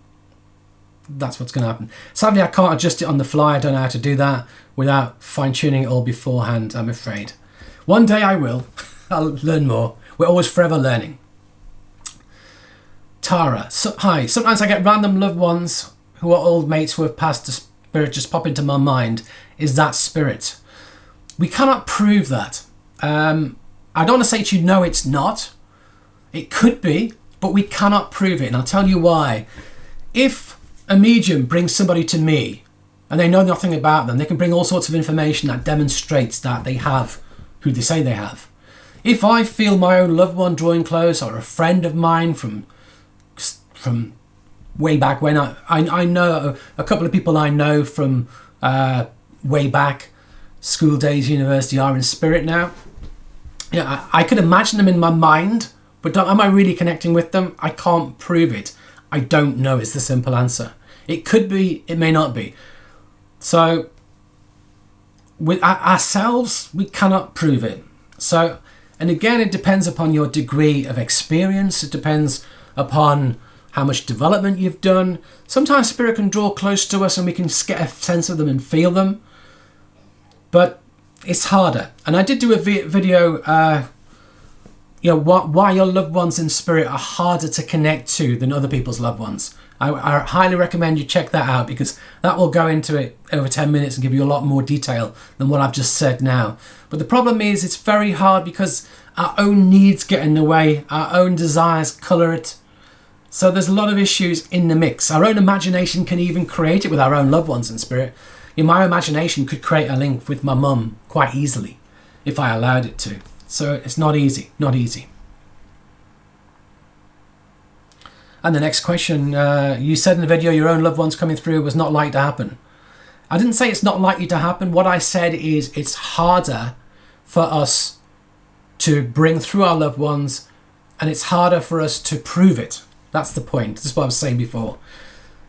Speaker 1: that's what's going to happen. Sadly I can't adjust it on the fly. I don't know how to do that without fine-tuning it all beforehand, I'm afraid. One day I will. I'll learn more. We're always forever learning. Tara, hi. Sometimes I get random loved ones who are old mates who have passed. The spirit just pop into my mind. Is that spirit? We cannot prove that. I don't want to say to you, no, it's not. It could be, but we cannot prove it. And I'll tell you why. If a medium brings somebody to me and they know nothing about them, they can bring all sorts of information that demonstrates that they have who they say they have. If I feel my own loved one drawing close, or a friend of mine from way back when, I know a couple of people I know from way back, school days, university, are in spirit now. Yeah, I could imagine them in my mind, but am I really connecting with them? I can't prove it. I don't know is the simple answer. It could be, it may not be. So with ourselves, we cannot prove it. So, and again, it depends upon your degree of experience. It depends upon how much development you've done. Sometimes spirit can draw close to us and we can get a sense of them and feel them. But it's harder. And I did do a video, why your loved ones in spirit are harder to connect to than other people's loved ones. I highly recommend you check that out, because that will go into it over 10 minutes and give you a lot more detail than what I've just said now. But the problem is it's very hard because our own needs get in the way, our own desires colour it. So there's a lot of issues in the mix. Our own imagination can even create it with our own loved ones in spirit. My imagination could create a link with my mum quite easily if I allowed it to. So it's not easy, not easy. And the next question, you said in the video your own loved ones coming through was not likely to happen. I didn't say it's not likely to happen. What I said is it's harder for us to bring through our loved ones, and it's harder for us to prove it. That's the point. This is what I was saying before.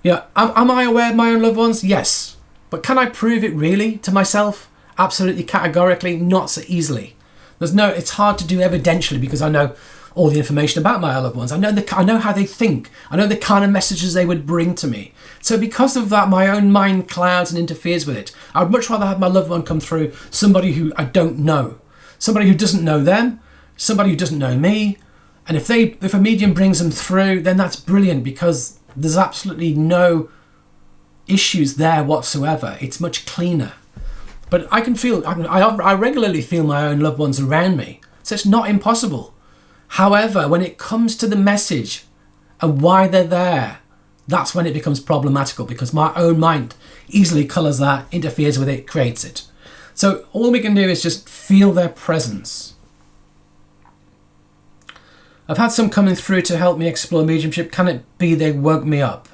Speaker 1: Yeah, am I aware of my own loved ones? Yes. But can I prove it really to myself? Absolutely, categorically, not so easily. It's hard to do evidentially because I know all the information about my loved ones. I know how they think. I know the kind of messages they would bring to me. So because of that, my own mind clouds and interferes with it. I would much rather have my loved one come through somebody who I don't know. Somebody who doesn't know them. Somebody who doesn't know me. And if a medium brings them through, then that's brilliant, because there's absolutely no issues there whatsoever. It's much cleaner. But I regularly feel my own loved ones around me. So it's not impossible. However, when it comes to the message and why they're there, that's when it becomes problematical, because my own mind easily colours that, interferes with it, creates it. So all we can do is just feel their presence. I've had some coming through to help me explore mediumship. Can it be they woke me up?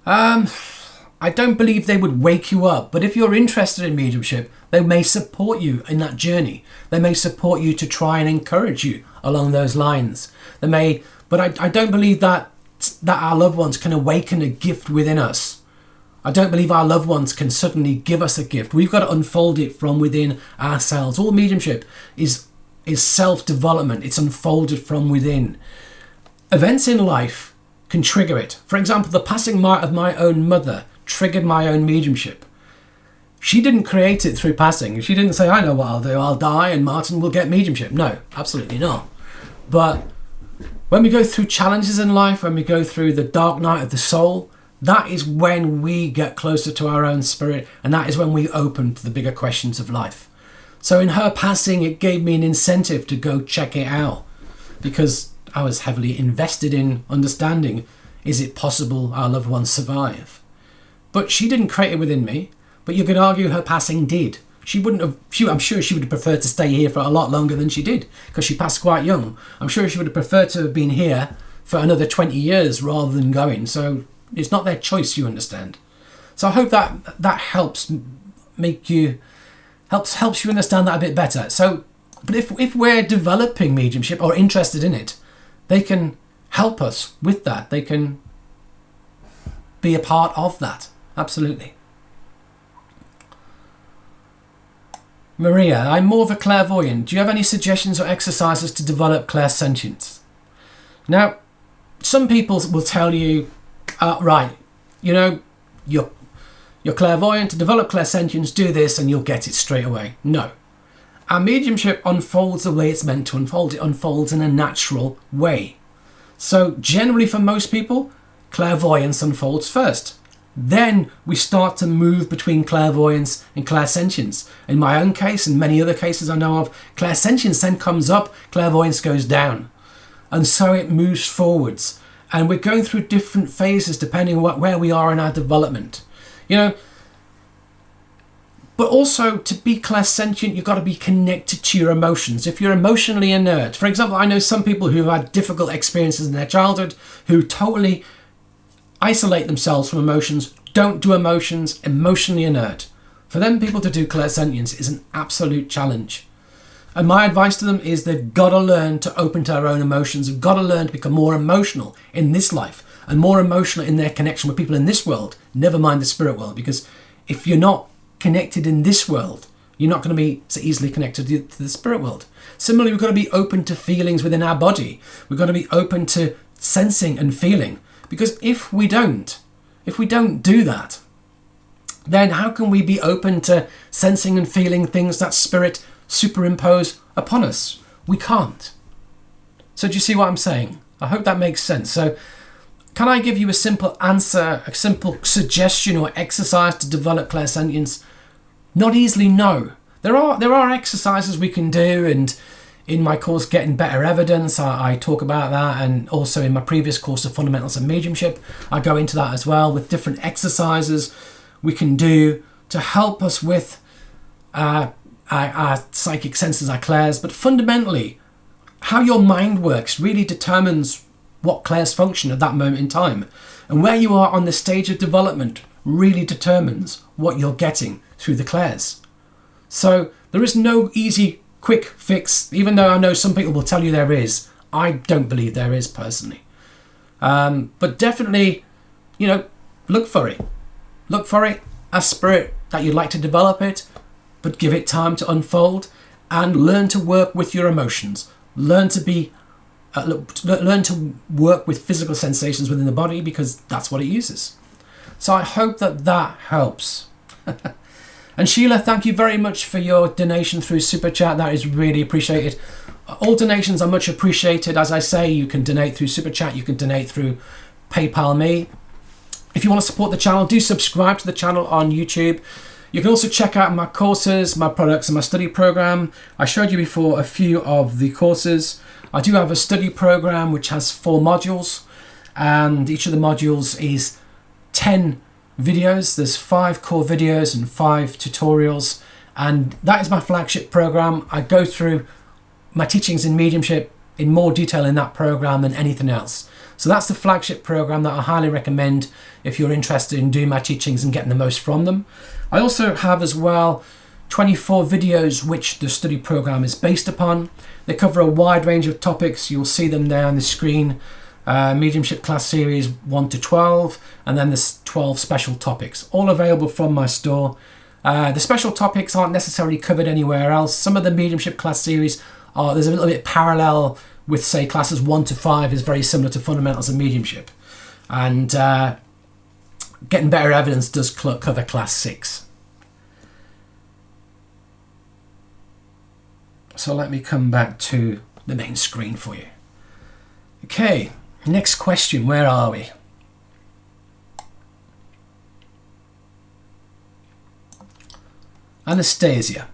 Speaker 1: I don't believe they would wake you up, but if you're interested in mediumship, they may support you in that journey. They may support you to try and encourage you along those lines. But I don't believe that our loved ones can awaken a gift within us. I don't believe our loved ones can suddenly give us a gift. We've got to unfold it from within ourselves. All mediumship is self-development. It's unfolded from within. Events in life can trigger it. For example, the passing of my own mother triggered my own mediumship. She didn't create it through passing. She didn't say, I know what I'll do. I'll die and Martin will get mediumship. No, absolutely not. But when we go through challenges in life, when we go through the dark night of the soul, that is when we get closer to our own spirit, and that is when we open to the bigger questions of life. So in her passing, it gave me an incentive to go check it out, because I was heavily invested in understanding, is it possible our loved ones survive? But she didn't create it within me, but you could argue her passing did. She wouldn't have. I'm sure she would have preferred to stay here for a lot longer than she did, because she passed quite young. I'm sure she would have preferred to have been here for another 20 years rather than going. So it's not their choice, you understand. So I hope that helps make you helps you understand that a bit better. So, but if we're developing mediumship or interested in it, they can help us with that. They can be a part of that. Absolutely. Maria, I'm more of a clairvoyant. Do you have any suggestions or exercises to develop clairsentience? Now, some people will tell you, right, you know, you're clairvoyant, to develop clairsentience, do this and you'll get it straight away. No. Our mediumship unfolds the way it's meant to unfold. It unfolds in a natural way. So generally for most people, clairvoyance unfolds first. Then we start to move between clairvoyance and clairsentience. In my own case, and many other cases I know of, clairsentience then comes up, clairvoyance goes down. And so it moves forwards. And we're going through different phases depending on where we are in our development. You know, but also to be clairsentient, you've got to be connected to your emotions. If you're emotionally inert, for example, I know some people who have had difficult experiences in their childhood who totally isolate themselves from emotions, don't do emotions, emotionally inert. For them people to do clairsentience is an absolute challenge. And my advice to them is they've got to learn to open to their own emotions. They've got to learn to become more emotional in this life and more emotional in their connection with people in this world, never mind the spirit world. Because if you're not connected in this world, you're not going to be so easily connected to the spirit world. Similarly, we've got to be open to feelings within our body. We've got to be open to sensing and feeling. Because if we don't do that, then how can we be open to sensing and feeling things that spirit superimpose upon us? We can't. So do you see what I'm saying? I hope that makes sense. So can I give you a simple answer, a simple suggestion or exercise to develop clairsentience? Not easily, no. There are exercises we can do, and in my course, Getting Better Evidence, I talk about that, and also in my previous course of Fundamentals of Mediumship, I go into that as well with different exercises we can do to help us with our psychic senses, our clairs. But fundamentally, how your mind works really determines what clairs function at that moment in time. And where you are on the stage of development really determines what you're getting through the clairs. So there is no easy quick fix, even though I know some people will tell you there is. I don't believe there is personally. But definitely, you know, look for it. Look for it as spirit that you'd like to develop it, but give it time to unfold and learn to work with your emotions. Learn to work with physical sensations within the body, because that's what it uses. So I hope that helps. And Sheila, thank you very much for your donation through Super Chat. That is really appreciated. All donations are much appreciated. As I say, you can donate through Super Chat. You can donate through PayPal Me. If you want to support the channel, do subscribe to the channel on YouTube. You can also check out my courses, my products, and my study program. I showed you before a few of the courses. I do have a study program which has 4 modules, and each of the modules is 10 videos. There's 5 core videos and 5 tutorials, and that is my flagship program. I go through my teachings in mediumship in more detail in that program than anything else. So that's the flagship program that I highly recommend if you're interested in doing my teachings and getting the most from them. I also have as well 24 videos which the study program is based upon. They cover a wide range of topics. You'll see them there on the screen. Mediumship class series 1 to 12, and then there's 12 special topics, all available from my store. The special topics aren't necessarily covered anywhere else. Some of the mediumship class series there's a little bit parallel with, say, classes 1 to 5 is very similar to Fundamentals of Mediumship, and Getting Better Evidence does cover class 6. So let me come back to the main screen for you. Okay. Next question, where are we? Anastasia.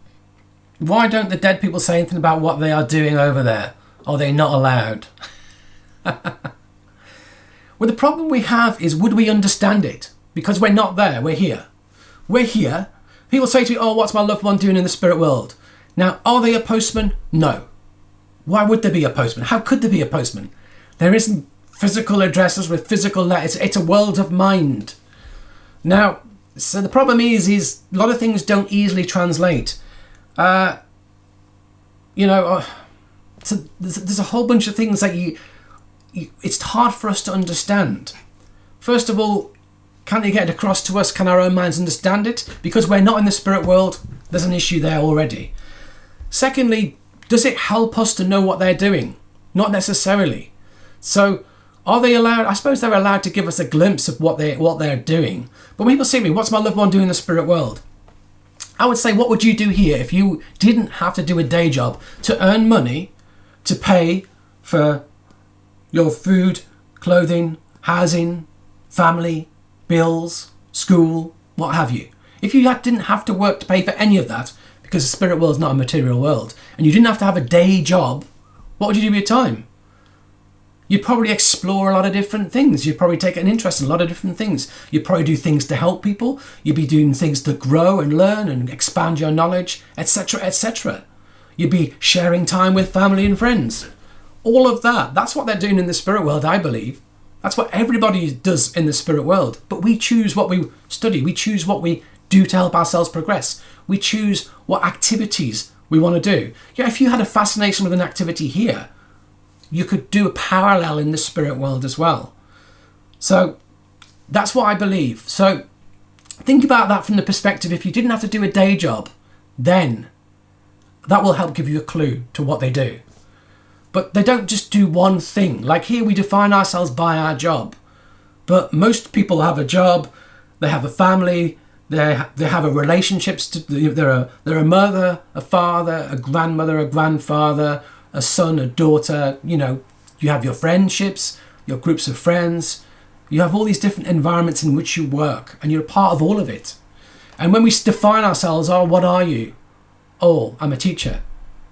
Speaker 1: Why don't the dead people say anything about what they are doing over there? Are they not allowed? Well, the problem we have is, would we understand it? Because we're not there, we're here. We're here People say to me, oh, what's my loved one doing in the spirit world? Now, are they a postman? No. Why would there be a postman? How could there be a postman? There isn't physical addresses with physical letters. It's a world of mind. Now, so the problem is a lot of things don't easily translate. So there's a whole bunch of things that it's hard for us to understand. First of all, can they get it across to us? Can our own minds understand it? Because we're not in the spirit world, there's an issue there already. Secondly, does it help us to know what they're doing? Not necessarily. So are they allowed? I suppose they're allowed to give us a glimpse of what they're doing. But when people say to me, what's my loved one doing in the spirit world? I would say, what would you do here if you didn't have to do a day job to earn money to pay for your food, clothing, housing, family, bills, school, what have you? If you didn't have to work to pay for any of that, because the spirit world is not a material world, and you didn't have to have a day job, what would you do with your time? You'd probably explore a lot of different things. You'd probably take an interest in a lot of different things. You'd probably do things to help people. You'd be doing things to grow and learn and expand your knowledge, etc., etc. You'd be sharing time with family and friends. All of that, that's what they're doing in the spirit world, I believe. That's what everybody does in the spirit world. But we choose what we study. We choose what we do to help ourselves progress. We choose what activities we want to do. Yeah, if you had a fascination with an activity here, you could do a parallel in the spirit world as well. So that's what I believe. So think about that from the perspective, if you didn't have to do a day job, then that will help give you a clue to what they do. But they don't just do one thing. Like here, we define ourselves by our job. But most people have a job, they have a family, they have a relationships. They're a mother, a father, a grandmother, a grandfather, a son, a daughter. You have your friendships, your groups of friends. You have all these different environments in which you work, and you're a part of all of it. And when we define ourselves, what are you? Oh, I'm a teacher.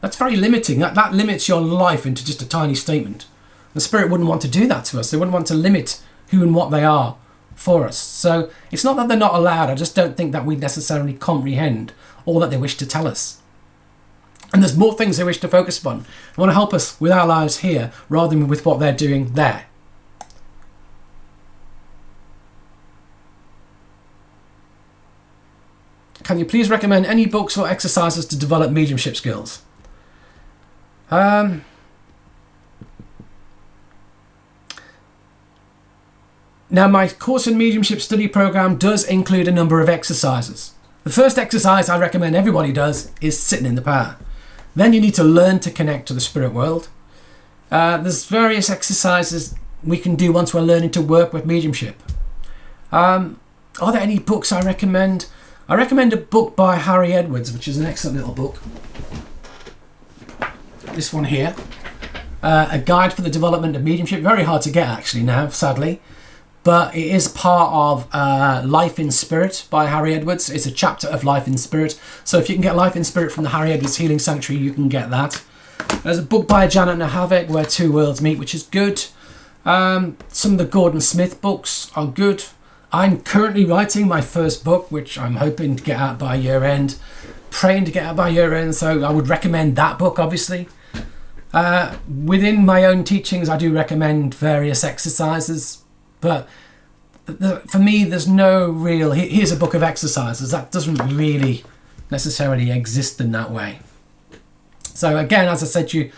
Speaker 1: That's very limiting. That limits your life into just a tiny statement. The spirit wouldn't want to do that to us. They wouldn't want to limit who and what they are for us. So it's not that they're not allowed. I just don't think that we necessarily comprehend all that they wish to tell us. And there's more things they wish to focus upon. They want to help us with our lives here rather than with what they're doing there. Can you please recommend any books or exercises to develop mediumship skills? Now, my course in mediumship study program does include a number of exercises. The first exercise I recommend everybody does is sitting in the power. Then you need to learn to connect to the spirit world. There's various exercises we can do once we're learning to work with mediumship. Are there any books I recommend? I recommend a book by Harry Edwards, which is an excellent little book. This one here, A Guide for the Development of Mediumship. Very hard to get actually now, sadly. But it is part of Life in Spirit by Harry Edwards. It's a chapter of Life in Spirit. So if you can get Life in Spirit from the Harry Edwards Healing Sanctuary, you can get that. There's a book by Janet Nahavik, Where Two Worlds Meet, which is good. Some of the Gordon Smith books are good. I'm currently writing my first book, which I'm hoping to get out by year end. Praying to get out by year end, so I would recommend that book, obviously. Within my own teachings, I do recommend various exercises. But for me, there's no real, here's a book of exercises. That doesn't really necessarily exist in that way. So again, as I said to you,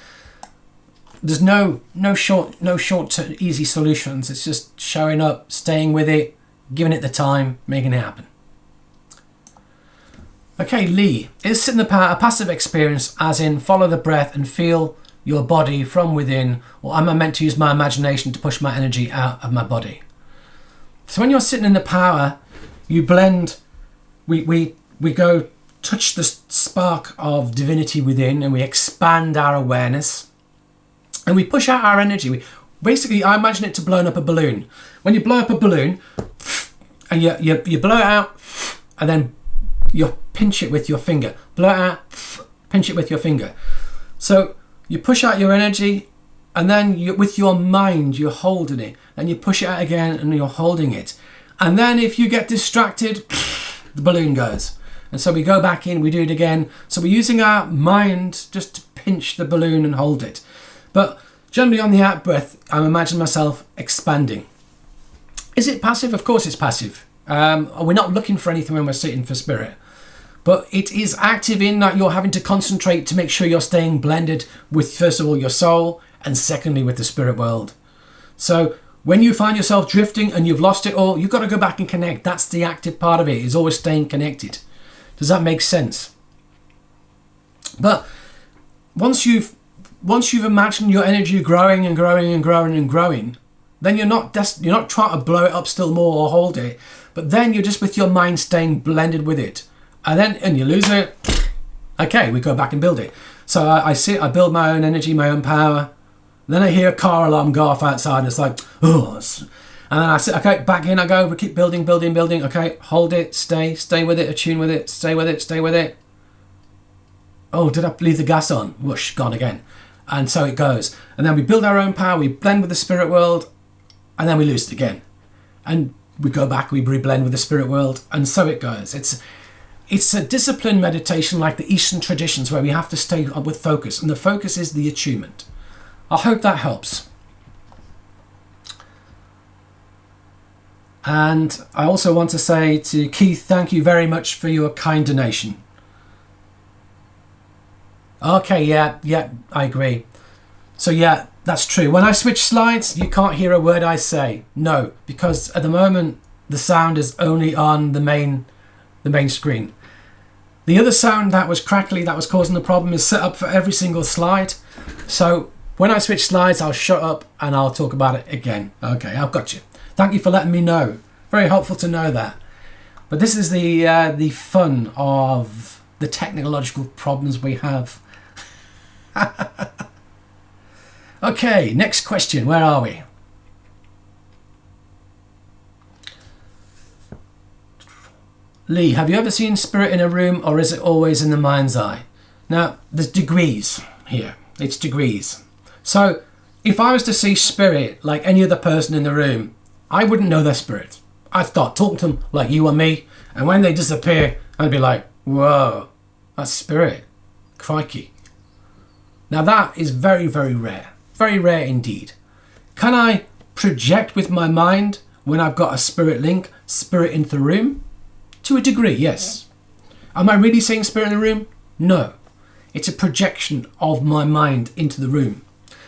Speaker 1: there's no short easy solutions. It's just showing up, staying with it, giving it the time, making it happen. Okay, Lee, is sitting in the power a passive experience, as in follow the breath and feel your body from within, or am I meant to use my imagination to push my energy out of my body? So when you're sitting in the power, you blend, we go touch the spark of divinity within, and we expand our awareness, and we push out our energy. Basically, I imagine it to blowing up a balloon. When you blow up a balloon, and you blow it out, and then you pinch it with your finger. Blow it out, pinch it with your finger. So you push out your energy, and then with your mind, you're holding it. And you push it out again, and you're holding it. And then if you get distracted, the balloon goes. And so we go back in, we do it again. So we're using our mind just to pinch the balloon and hold it. But generally on the out breath, I'm imagining myself expanding. Is it passive? Of course it's passive. We're not looking for anything when we're sitting for spirit. But it is active in that you're having to concentrate to make sure you're staying blended with, first of all, your soul, and secondly, with the spirit world. So when you find yourself drifting and you've lost it all, you've got to go back and connect. That's the active part of it, is always staying connected. Does that make sense? But once you've imagined your energy growing and growing and growing and growing, then you're not trying to blow it up still more or hold it, but then you're just with your mind staying blended with it. And you lose it. Okay, we go back and build it. So I build my own energy, my own power. Then I hear a car alarm go off outside, and it's like, oh. And then I sit, okay, back in I go. We keep building. Okay, hold it, stay with it, attune with it, stay with it. Oh, did I leave the gas on? Whoosh, gone again. And so it goes. And then we build our own power, we blend with the spirit world, and then we lose it again. And we go back, we reblend with the spirit world, and so it goes. It's a disciplined meditation like the Eastern traditions where we have to stay up with focus, and the focus is the attunement. I hope that helps. And I also want to say to Keith, thank you very much for your kind donation. Okay, yeah, I agree. So yeah, that's true. When I switch slides, you can't hear a word I say. No, because at the moment, the sound is only on the main screen. The other sound that was crackly, that was causing the problem, is set up for every single slide. So when I switch slides, I'll shut up and I'll talk about it again. Okay, I've got you. Thank you for letting me know. Very helpful to know that. But this is the fun of the technological problems we have. Okay, next question. Where are we? Lee, have you ever seen spirit in a room, or is it always in the mind's eye? Now, there's degrees here. It's degrees. So, if I was to see spirit like any other person in the room, I wouldn't know their spirit. I'd start talking to them like you and me, and when they disappear, I'd be like, whoa, that's spirit. Crikey. Now that is very, very rare. Very rare indeed. Can I project with my mind when I've got a spirit link, spirit into the room? To a degree, yes. Am I really seeing spirit in the room? No. It's a projection of my mind into the room.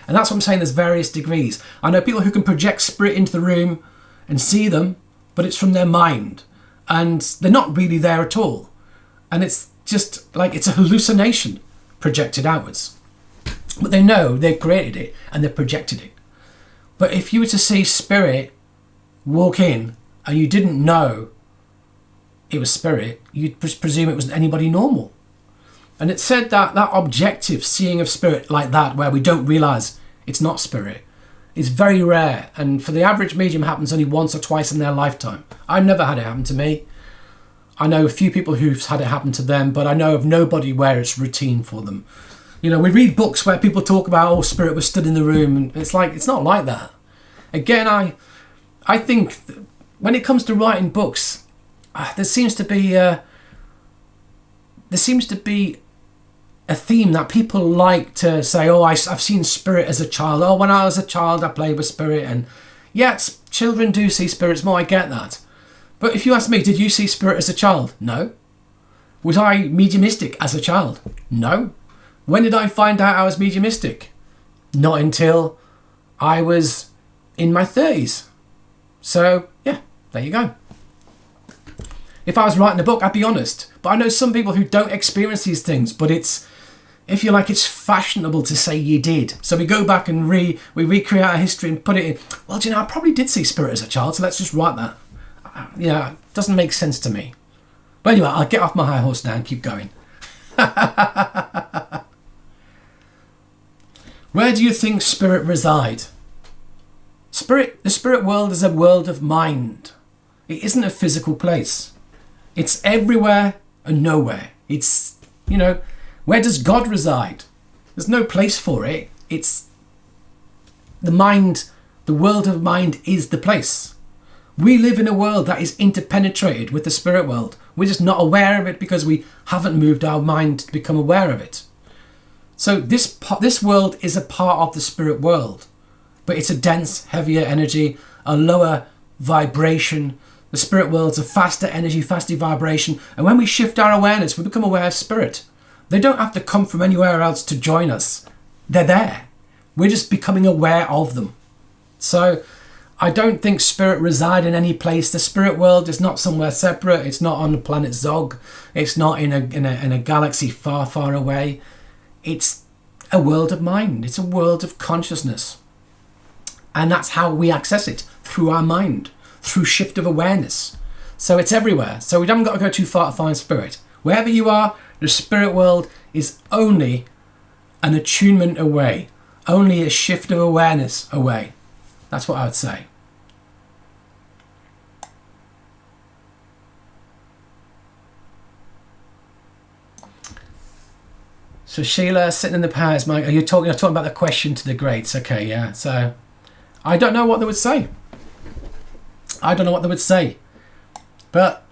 Speaker 1: And that's what I'm saying, there's various degrees. I know people who can project spirit into the room and see them, but it's from their mind. And they're not really there at all. And it's just like it's a hallucination projected outwards. But they know they've created it and they've projected it. But if you were to see spirit walk in and you didn't know it was spirit, you'd presume it was anybody normal. And it said that that objective seeing of spirit like that, where we don't realise it's not spirit, is very rare. And for the average medium, happens only once or twice in their lifetime. I've never had it happen to me. I know a few people who've had it happen to them, but I know of nobody where it's routine for them. You know, we read books where people talk about, oh, spirit was stood in the room, and it's like, it's not like that. Again, I think when it comes to writing books, there seems to be a theme that people like to say, oh, I've seen spirit as a child. Oh, when I was a child, I played with spirit. And yes, children do see spirits more, I get that. But if you ask me, did you see spirit as a child? No. Was I mediumistic as a child? No. When did I find out I was mediumistic? Not until I was in my 30s. So, yeah, there you go. If I was writing a book, I'd be honest. But I know some people who don't experience these things, but it's, if you like, it's fashionable to say you did. So we go back and we recreate our history and put it in. Well, do you know, I probably did see spirit as a child, so let's just write that. Yeah, it doesn't make sense to me. But anyway, I'll get off my high horse now and keep going. Where do you think spirit reside? The spirit world is a world of mind. It isn't a physical place. It's everywhere and nowhere. It's, you know, where does God reside? There's no place for it. It's the mind, the world of mind is the place. We live in a world that is interpenetrated with the spirit world. We're just not aware of it because we haven't moved our mind to become aware of it. So this world is a part of the spirit world, but it's a dense, heavier energy, a lower vibration. The spirit world's a faster energy, faster vibration. And when we shift our awareness, we become aware of spirit. They don't have to come from anywhere else to join us. They're there. We're just becoming aware of them. So I don't think spirit reside in any place. The spirit world is not somewhere separate. It's not on the planet Zog. It's not in a galaxy far, far away. It's a world of mind. It's a world of consciousness. And that's how we access it, through our mind, through shift of awareness. So it's everywhere. So we haven't got to go too far to find spirit. Wherever you are, the spirit world is only an attunement away, only a shift of awareness away. That's what I would say. So Sheila, sitting in the powers, Mike, you're talking about the question to the greats. Okay, yeah. So I don't know what they would say. I don't know what they would say. But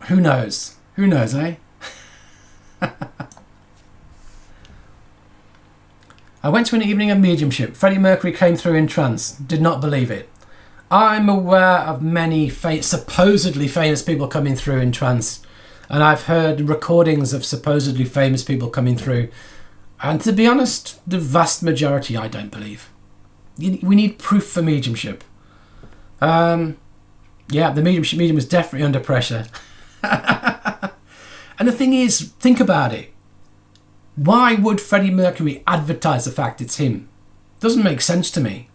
Speaker 1: who knows? Who knows, eh? I went to an evening of mediumship. Freddie Mercury came through in trance. Did not believe it. I'm aware of many supposedly famous people coming through in trance. And I've heard recordings of supposedly famous people coming through. And to be honest, the vast majority I don't believe. We need proof for mediumship. Yeah, the medium is definitely under pressure. And the thing is, think about it. Why would Freddie Mercury advertise the fact it's him? Doesn't make sense to me.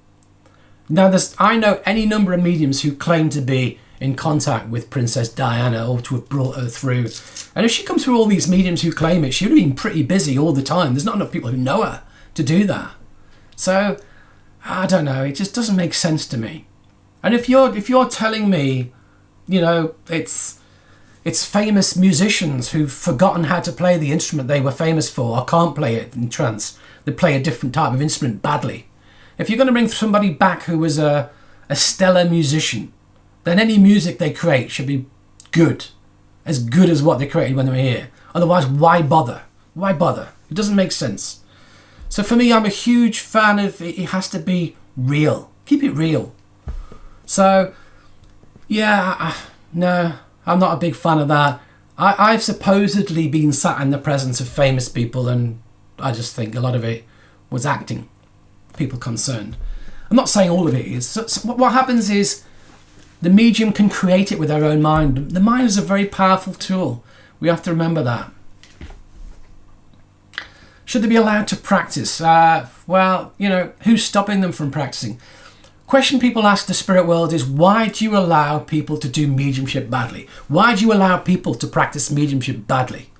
Speaker 1: Now, I know any number of mediums who claim to be in contact with Princess Diana or to have brought her through. And if she comes through all these mediums who claim it, she would have been pretty busy all the time. There's not enough people who know her to do that. So, I don't know. It just doesn't make sense to me. And if you're telling me, you know, it's famous musicians who've forgotten how to play the instrument they were famous for or can't play it in trance, they play a different type of instrument badly. If you're going to bring somebody back who was a stellar musician, then any music they create should be good as what they created when they were here. Otherwise, why bother? Why bother? It doesn't make sense. So for me, I'm a huge fan of it has to be real. Keep it real. So, yeah, no, I'm not a big fan of that. I've supposedly been sat in the presence of famous people, and I just think a lot of it was acting, people concerned. I'm not saying all of it is. So what happens is the medium can create it with their own mind. The mind is a very powerful tool. We have to remember that. Should they be allowed to practice? Well, you know, who's stopping them from practicing? Question people ask the spirit world is, why do you allow people to do mediumship badly? Why do you allow people to practice mediumship badly?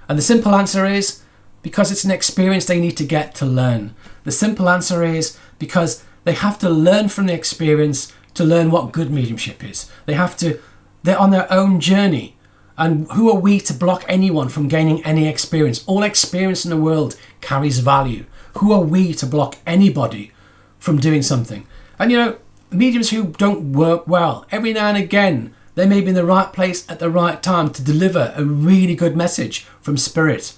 Speaker 1: And the simple answer is, because it's an experience they need to get to learn. The simple answer is, because they have to learn from the experience to learn what good mediumship is. They're on their own journey. And who are we to block anyone from gaining any experience? All experience in the world carries value. Who are we to block anybody from doing something? And you know, mediums who don't work well, every now and again, they may be in the right place at the right time to deliver a really good message from spirit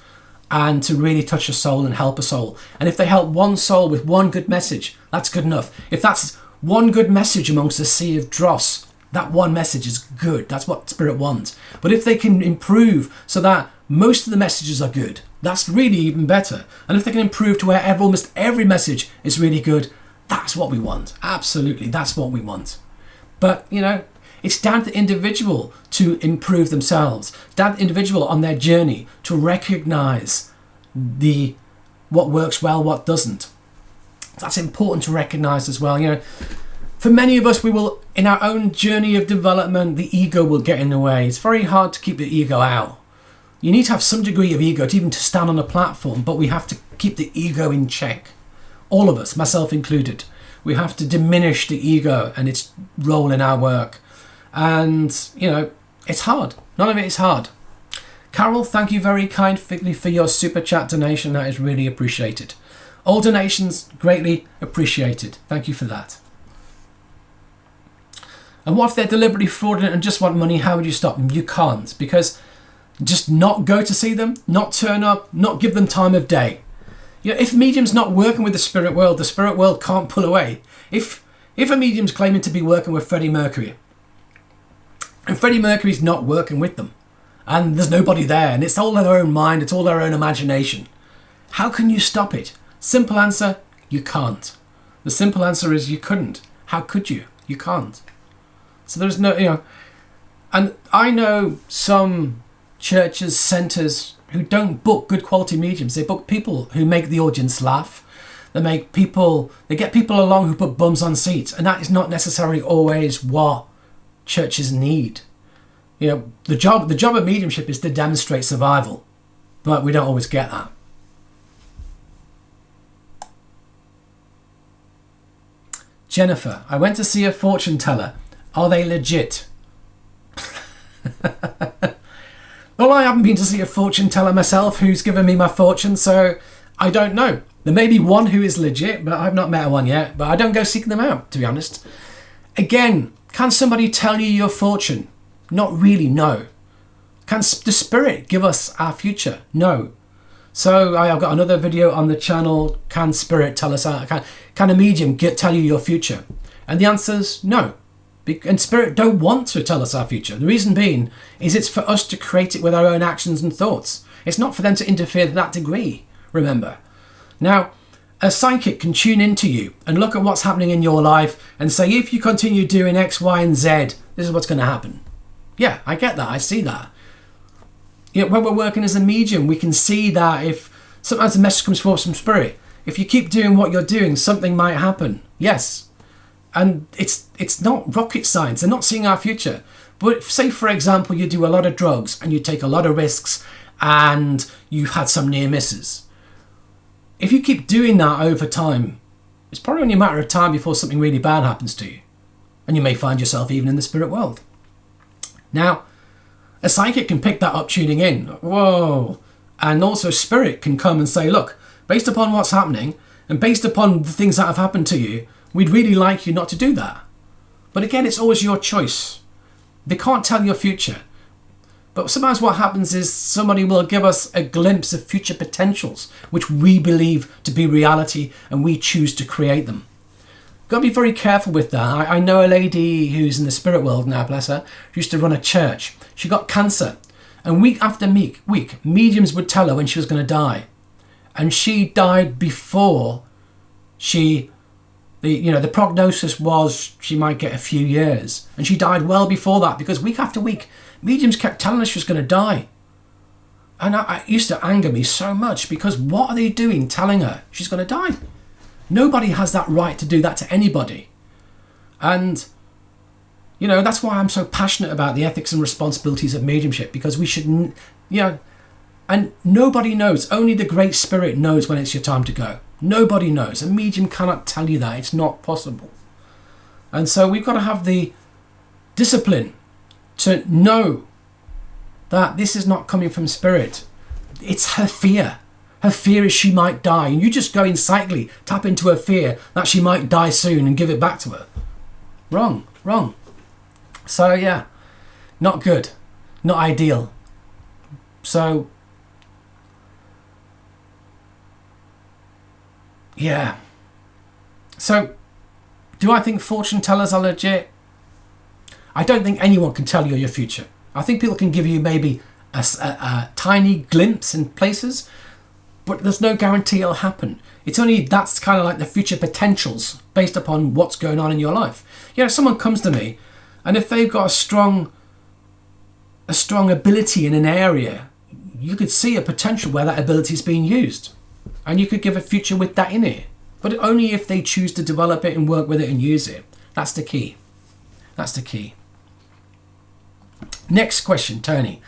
Speaker 1: and to really touch a soul and help a soul. And if they help one soul with one good message, that's good enough. If that's one good message amongst a sea of dross, that one message is good. That's what spirit wants. But if they can improve so that most of the messages are good, that's really even better. And if they can improve to where almost every message is really good, that's what we want. Absolutely, that's what we want. But, you know, it's down to the individual to improve themselves. It's down to the individual on their journey to recognise what works well, what doesn't. That's important to recognise as well. You know, for many of us, we will, in our own journey of development, the ego will get in the way. It's very hard to keep the ego out. You need to have some degree of ego to even to stand on a platform, but we have to keep the ego in check. All of us, myself included, we have to diminish the ego and its role in our work. And, you know, it's hard. None of it is hard. Carol, thank you very kindly for your super chat donation. That is really appreciated. All donations greatly appreciated. Thank you for that. And what if they're deliberately fraudulent and just want money? How would you stop them? You can't, because just not go to see them, not turn up, not give them time of day. You know, if a medium's not working with the spirit world can't pull away. If a medium's claiming to be working with Freddie Mercury, and Freddie Mercury's not working with them, and there's nobody there, and it's all their own mind, it's all their own imagination, how can you stop it? Simple answer, you can't. The simple answer is you couldn't. How could you? You can't. So there's no, and I know some churches, centres who don't book good quality mediums. They book people who make the audience laugh. They get people along who put bums on seats, and that is not necessarily always what churches need. The job of mediumship is to demonstrate survival, but we don't always get that. Jennifer, I went to see a fortune teller. Are they legit? Well, I haven't been to see a fortune teller myself who's given me my fortune, so I don't know. There may be one who is legit, but I've not met one yet. But I don't go seeking them out, to be honest. Again, can somebody tell you your fortune? Not really, no. Can the spirit give us our future? No. So I've got another video on the channel. Can spirit tell us can a medium tell you your future? And the answer is no. And spirit don't want to tell us our future. The reason being is it's for us to create it with our own actions and thoughts. It's not for them to interfere to that degree, remember. Now, a psychic can tune into you and look at what's happening in your life and say, if you continue doing X, Y, and Z, this is what's going to happen. Yeah, I get that. I see that. When we're working as a medium, we can see that if sometimes a message comes forth from spirit, if you keep doing what you're doing, something might happen. Yes. And it's not rocket science. They're not seeing our future. But say, for example, you do a lot of drugs and you take a lot of risks and you've had some near misses. If you keep doing that over time, it's probably only a matter of time before something really bad happens to you. And you may find yourself even in the spirit world. Now, a psychic can pick that up tuning in. Whoa. And also spirit can come and say, look, based upon what's happening and based upon the things that have happened to you, we'd really like you not to do that. But again, it's always your choice. They can't tell your future. But sometimes what happens is somebody will give us a glimpse of future potentials, which we believe to be reality, and we choose to create them. Got to be very careful with that. I know a lady who's in the spirit world now, bless her, who used to run a church. She got cancer. And week after week, mediums would tell her when she was going to die. And she died before the prognosis was she might get a few years. And she died well before that, because week after week, mediums kept telling her she was going to die. And it used to anger me so much, because what are they doing telling her she's going to die? Nobody has that right to do that to anybody. And, that's why I'm so passionate about the ethics and responsibilities of mediumship, because we should, and nobody knows. Only the Great Spirit knows when it's your time to go. Nobody knows. A medium cannot tell you that. It's not possible. And so we've got to have the discipline to know that this is not coming from spirit. It's her fear. Her fear is she might die. And you just go psychically, tap into her fear that she might die soon and give it back to her. Wrong. So yeah, not good. Not ideal. So yeah. So, do I think fortune tellers are legit? I don't think anyone can tell you your future. I think people can give you maybe a tiny glimpse in places, but there's no guarantee it'll happen. It's only, that's kind of like the future potentials based upon what's going on in your life. Someone comes to me, and if they've got a strong ability in an area, you could see a potential where that ability is being used. And you could give a future with that in it. But only if they choose to develop it and work with it and use it. That's the key. Next question, Tony.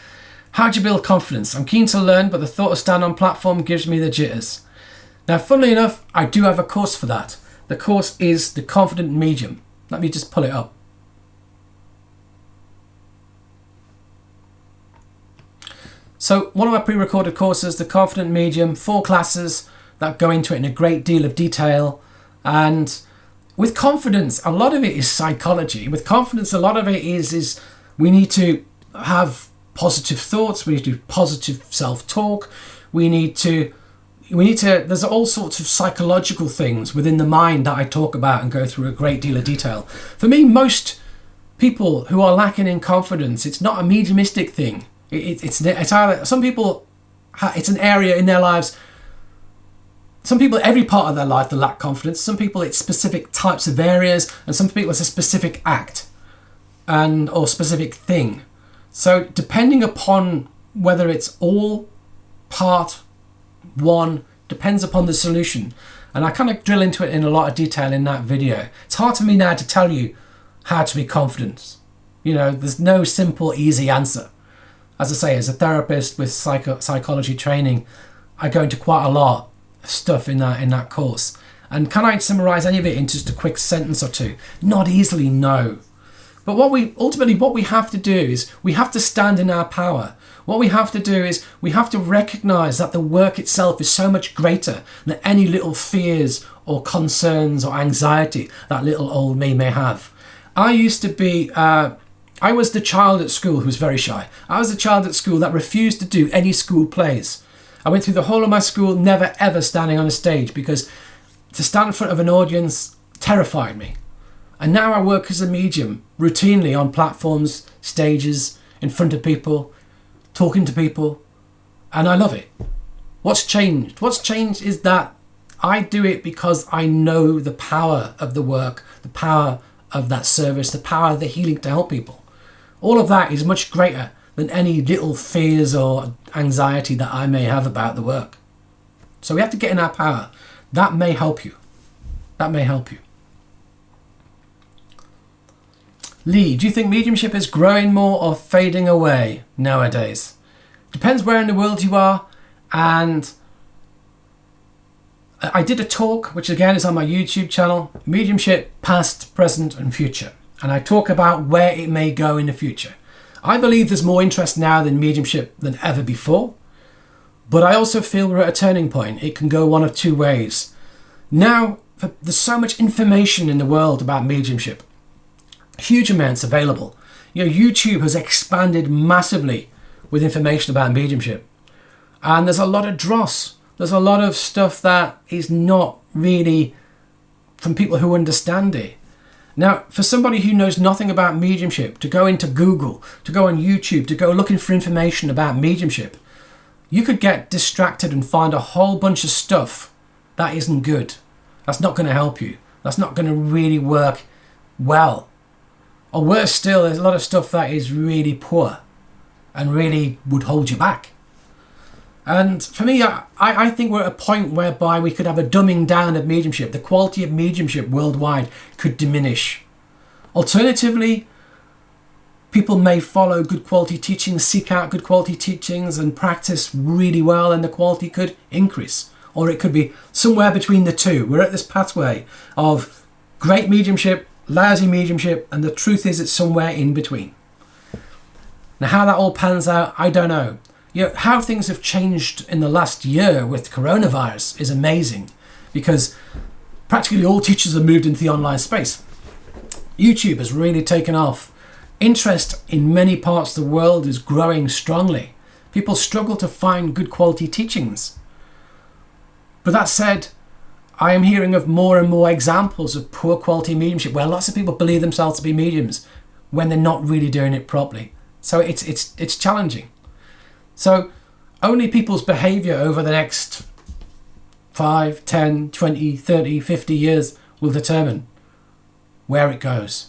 Speaker 1: How do you build confidence? I'm keen to learn, but the thought of standing on platform gives me the jitters. Now, funnily enough, I do have a course for that. The course is The Confident Medium. Let me just pull it up. So one of my pre-recorded courses, The Confident Medium, 4 classes that go into it in a great deal of detail. And with confidence, a lot of it is psychology. With confidence, a lot of it is we need to have positive thoughts. We need to do positive self-talk. We need to, there's all sorts of psychological things within the mind that I talk about and go through a great deal of detail. For me, most people who are lacking in confidence, it's not a mediumistic thing. It's either, some people, it's an area in their lives. Some people, every part of their life, they lack confidence. Some people, it's specific types of areas, and some people, it's a specific act or specific thing. So depending upon whether it's all part one, depends upon the solution. And I kind of drill into it in a lot of detail in that video. It's hard for me now to tell you how to be confident. You know, there's no simple, easy answer. As I say, as a therapist with psychology training, I go into quite a lot of stuff in that course. And can I summarize any of it into just a quick sentence or two? Not easily, no. But what we have to do is we have to stand in our power. What we have to do is we have to recognize that the work itself is so much greater than any little fears or concerns or anxiety that little old me may have. I used to be, I was the child at school who was very shy. I was the child at school that refused to do any school plays. I went through the whole of my school never ever standing on a stage because to stand in front of an audience terrified me. And now I work as a medium routinely on platforms, stages, in front of people, talking to people, and I love it. What's changed? What's changed is that I do it because I know the power of the work, the power of that service, the power of the healing to help people. All of that is much greater than any little fears or anxiety that I may have about the work. So we have to get in our power. That may help you. That may help you. Lee, do you think mediumship is growing more or fading away nowadays? Depends where in the world you are. And I did a talk, which again is on my YouTube channel, Mediumship, Past, Present and Future. And I talk about where it may go in the future. I believe there's more interest now in mediumship than ever before. But I also feel we're at a turning point. It can go one of two ways. Now, there's so much information in the world about mediumship. Huge amounts available. You know, YouTube has expanded massively with information about mediumship. And there's a lot of dross. There's a lot of stuff that is not really from people who understand it. Now, for somebody who knows nothing about mediumship, to go into Google, to go on YouTube, to go looking for information about mediumship, you could get distracted and find a whole bunch of stuff that isn't good. That's not going to help you. That's not going to really work well. Or worse still, there's a lot of stuff that is really poor and really would hold you back. And for me, I think we're at a point whereby we could have a dumbing down of mediumship. The quality of mediumship worldwide could diminish. Alternatively, people may follow good quality teachings, seek out good quality teachings and practice really well, and the quality could increase. Or it could be somewhere between the two. We're at this pathway of great mediumship, lousy mediumship, and the truth is it's somewhere in between. Now how that all pans out, I don't know. You know, how things have changed in the last year with coronavirus is amazing, because practically all teachers have moved into the online space. YouTube has really taken off. Interest in many parts of the world is growing strongly. People struggle to find good quality teachings. But that said, I am hearing of more and more examples of poor quality mediumship where lots of people believe themselves to be mediums when they're not really doing it properly. So it's challenging. So only people's behavior over the next 5, 10, 20, 30, 50 years will determine where it goes.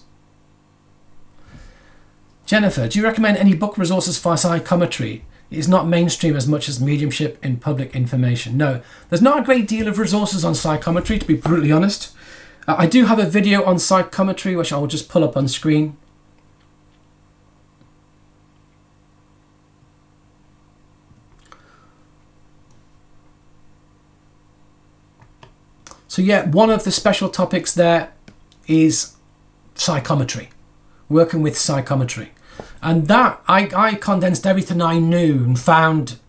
Speaker 1: Jennifer, do you recommend any book resources for psychometry? It is not mainstream as much as mediumship in public information. No, there's not a great deal of resources on psychometry, to be brutally honest. I do have a video on psychometry, which I will just pull up on screen. So yeah, one of the special topics there is psychometry, working with psychometry. And that, I condensed everything I knew and found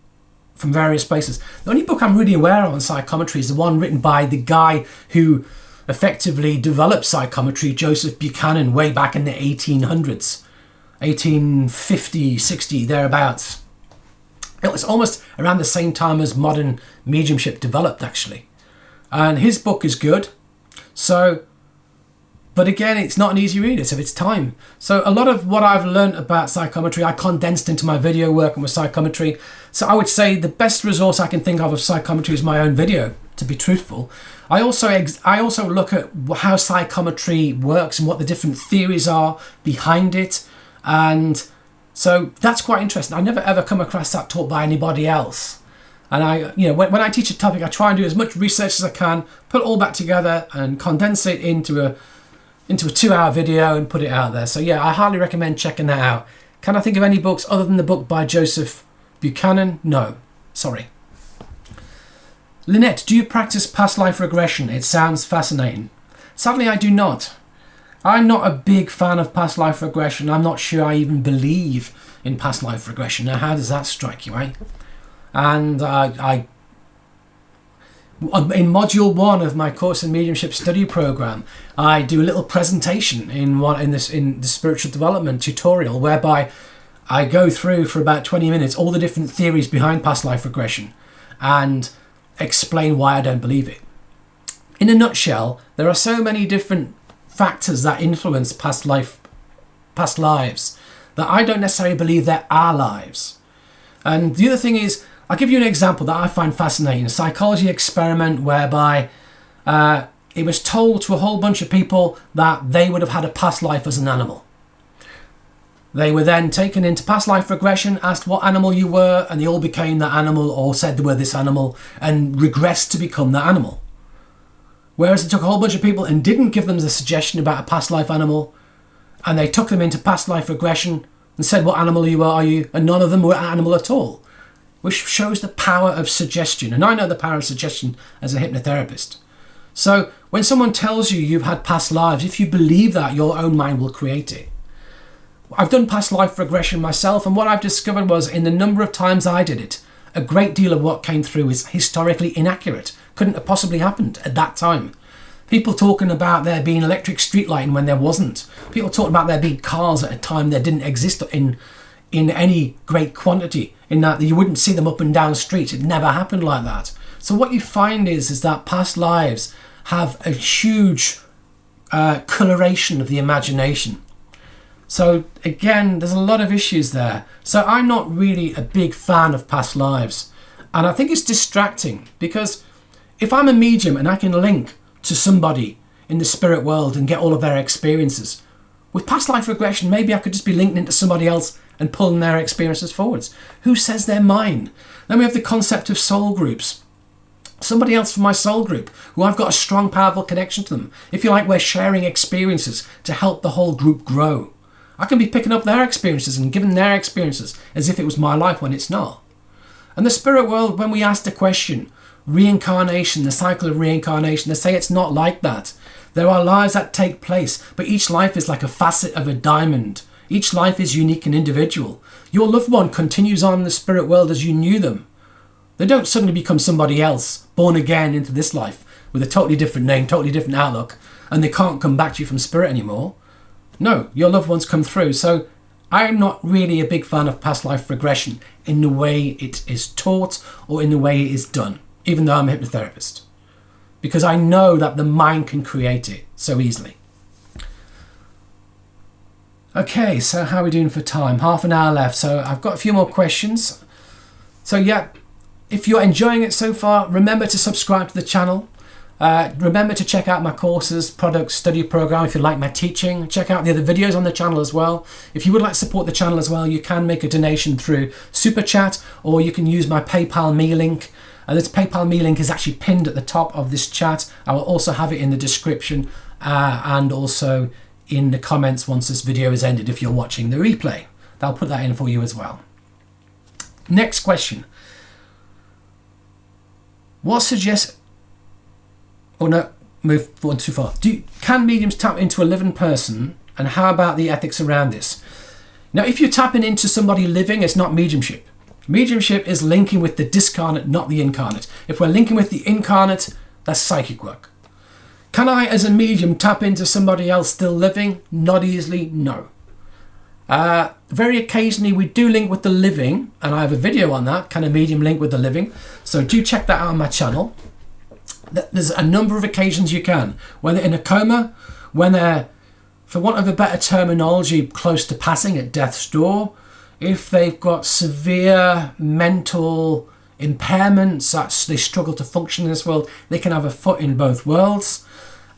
Speaker 1: from various places. The only book I'm really aware of on psychometry is the one written by the guy who effectively developed psychometry, Joseph Buchanan, way back in the 1800s, 1850, 60, thereabouts. It was almost around the same time as modern mediumship developed, actually. And his book is good. So, but again, it's not an easy read, it's of its time. So a lot of what I've learned about psychometry, I condensed into my video working with psychometry. So I would say the best resource I can think of psychometry is my own video, to be truthful. I also look at how psychometry works and what the different theories are behind it. And so that's quite interesting. I never ever come across that taught by anybody else. And when I teach a topic, I try and do as much research as I can, put it all back together and condense it into a 2-hour video and put it out there. So yeah, I highly recommend checking that out. Can I think of any books other than the book by Joseph Buchanan? No, sorry. Lynette, do you practice past life regression? It sounds fascinating. Sadly, I do not. I'm not a big fan of past life regression. I'm not sure I even believe in past life regression. Now, how does that strike you, eh? And in module 1 of my course in mediumship study program, I do a little presentation in the spiritual development tutorial, whereby I go through for about 20 minutes all the different theories behind past life regression and explain why I don't believe it. In a nutshell, there are so many different factors that influence past lives that I don't necessarily believe they're our lives. And the other thing is, I'll give you an example that I find fascinating. A psychology experiment whereby it was told to a whole bunch of people that they would have had a past life as an animal. They were then taken into past life regression, asked what animal you were, and they all became that animal or said they were this animal and regressed to become that animal. Whereas they took a whole bunch of people and didn't give them the suggestion about a past life animal, and they took them into past life regression and said, what animal are you? And none of them were an animal at all, which shows the power of suggestion. And I know the power of suggestion as a hypnotherapist. So when someone tells you you've had past lives, if you believe that, your own mind will create it. I've done past life regression myself, and what I've discovered was, in the number of times I did it, a great deal of what came through is historically inaccurate. Couldn't have possibly happened at that time. People talking about there being electric street lighting when there wasn't. People talking about there being cars at a time that didn't exist in any great quantity, in that you wouldn't see them up and down streets. It never happened like that. So what you find is that past lives have a huge coloration of the imagination. So again, there's a lot of issues there. So I'm not really a big fan of past lives. And I think it's distracting, because if I'm a medium and I can link to somebody in the spirit world and get all of their experiences, with past life regression, maybe I could just be linked into somebody else and pulling their experiences forwards. Who says they're mine? Then we have the concept of soul groups. Somebody else from my soul group who I've got a strong, powerful connection to them. If you like, we're sharing experiences to help the whole group grow. I can be picking up their experiences and giving their experiences as if it was my life when it's not. And the spirit world, when we ask the question, reincarnation, the cycle of reincarnation, they say it's not like that. There are lives that take place, but each life is like a facet of a diamond. Each life is unique and individual. Your loved one continues on in the spirit world as you knew them. They don't suddenly become somebody else, born again into this life, with a totally different name, totally different outlook, and they can't come back to you from spirit anymore. No, your loved ones come through. So I'm not really a big fan of past life regression in the way it is taught or in the way it is done, even though I'm a hypnotherapist, because I know that the mind can create it so easily. Okay, so how are we doing for time? Half an hour left, so I've got a few more questions. So yeah, if you're enjoying it so far, remember to subscribe to the channel. Remember to check out my courses, products, study program if you like my teaching. Check out the other videos on the channel as well. If you would like to support the channel as well, you can make a donation through Super Chat, or you can use my PayPal me link. This PayPal me link is actually pinned at the top of this chat. I will also have it in the description and also in the comments once this video is ended if you're watching the replay. I'll put that in for you as well. Next question. What suggests... Oh no, move one too far. Can mediums tap into a living person, and how about the ethics around this? Now, if you're tapping into somebody living, it's not mediumship. Mediumship is linking with the discarnate, not the incarnate. If we're linking with the incarnate, that's psychic work. Can I, as a medium, tap into somebody else still living? Not easily, no. Very occasionally we do link with the living, and I have a video on that. Can a medium link with the living? So do check that out on my channel. There's a number of occasions you can. When they're in a coma, when they're, for want of a better terminology, close to passing at death's door, if they've got severe mental impairments that they struggle to function in this world, they can have a foot in both worlds.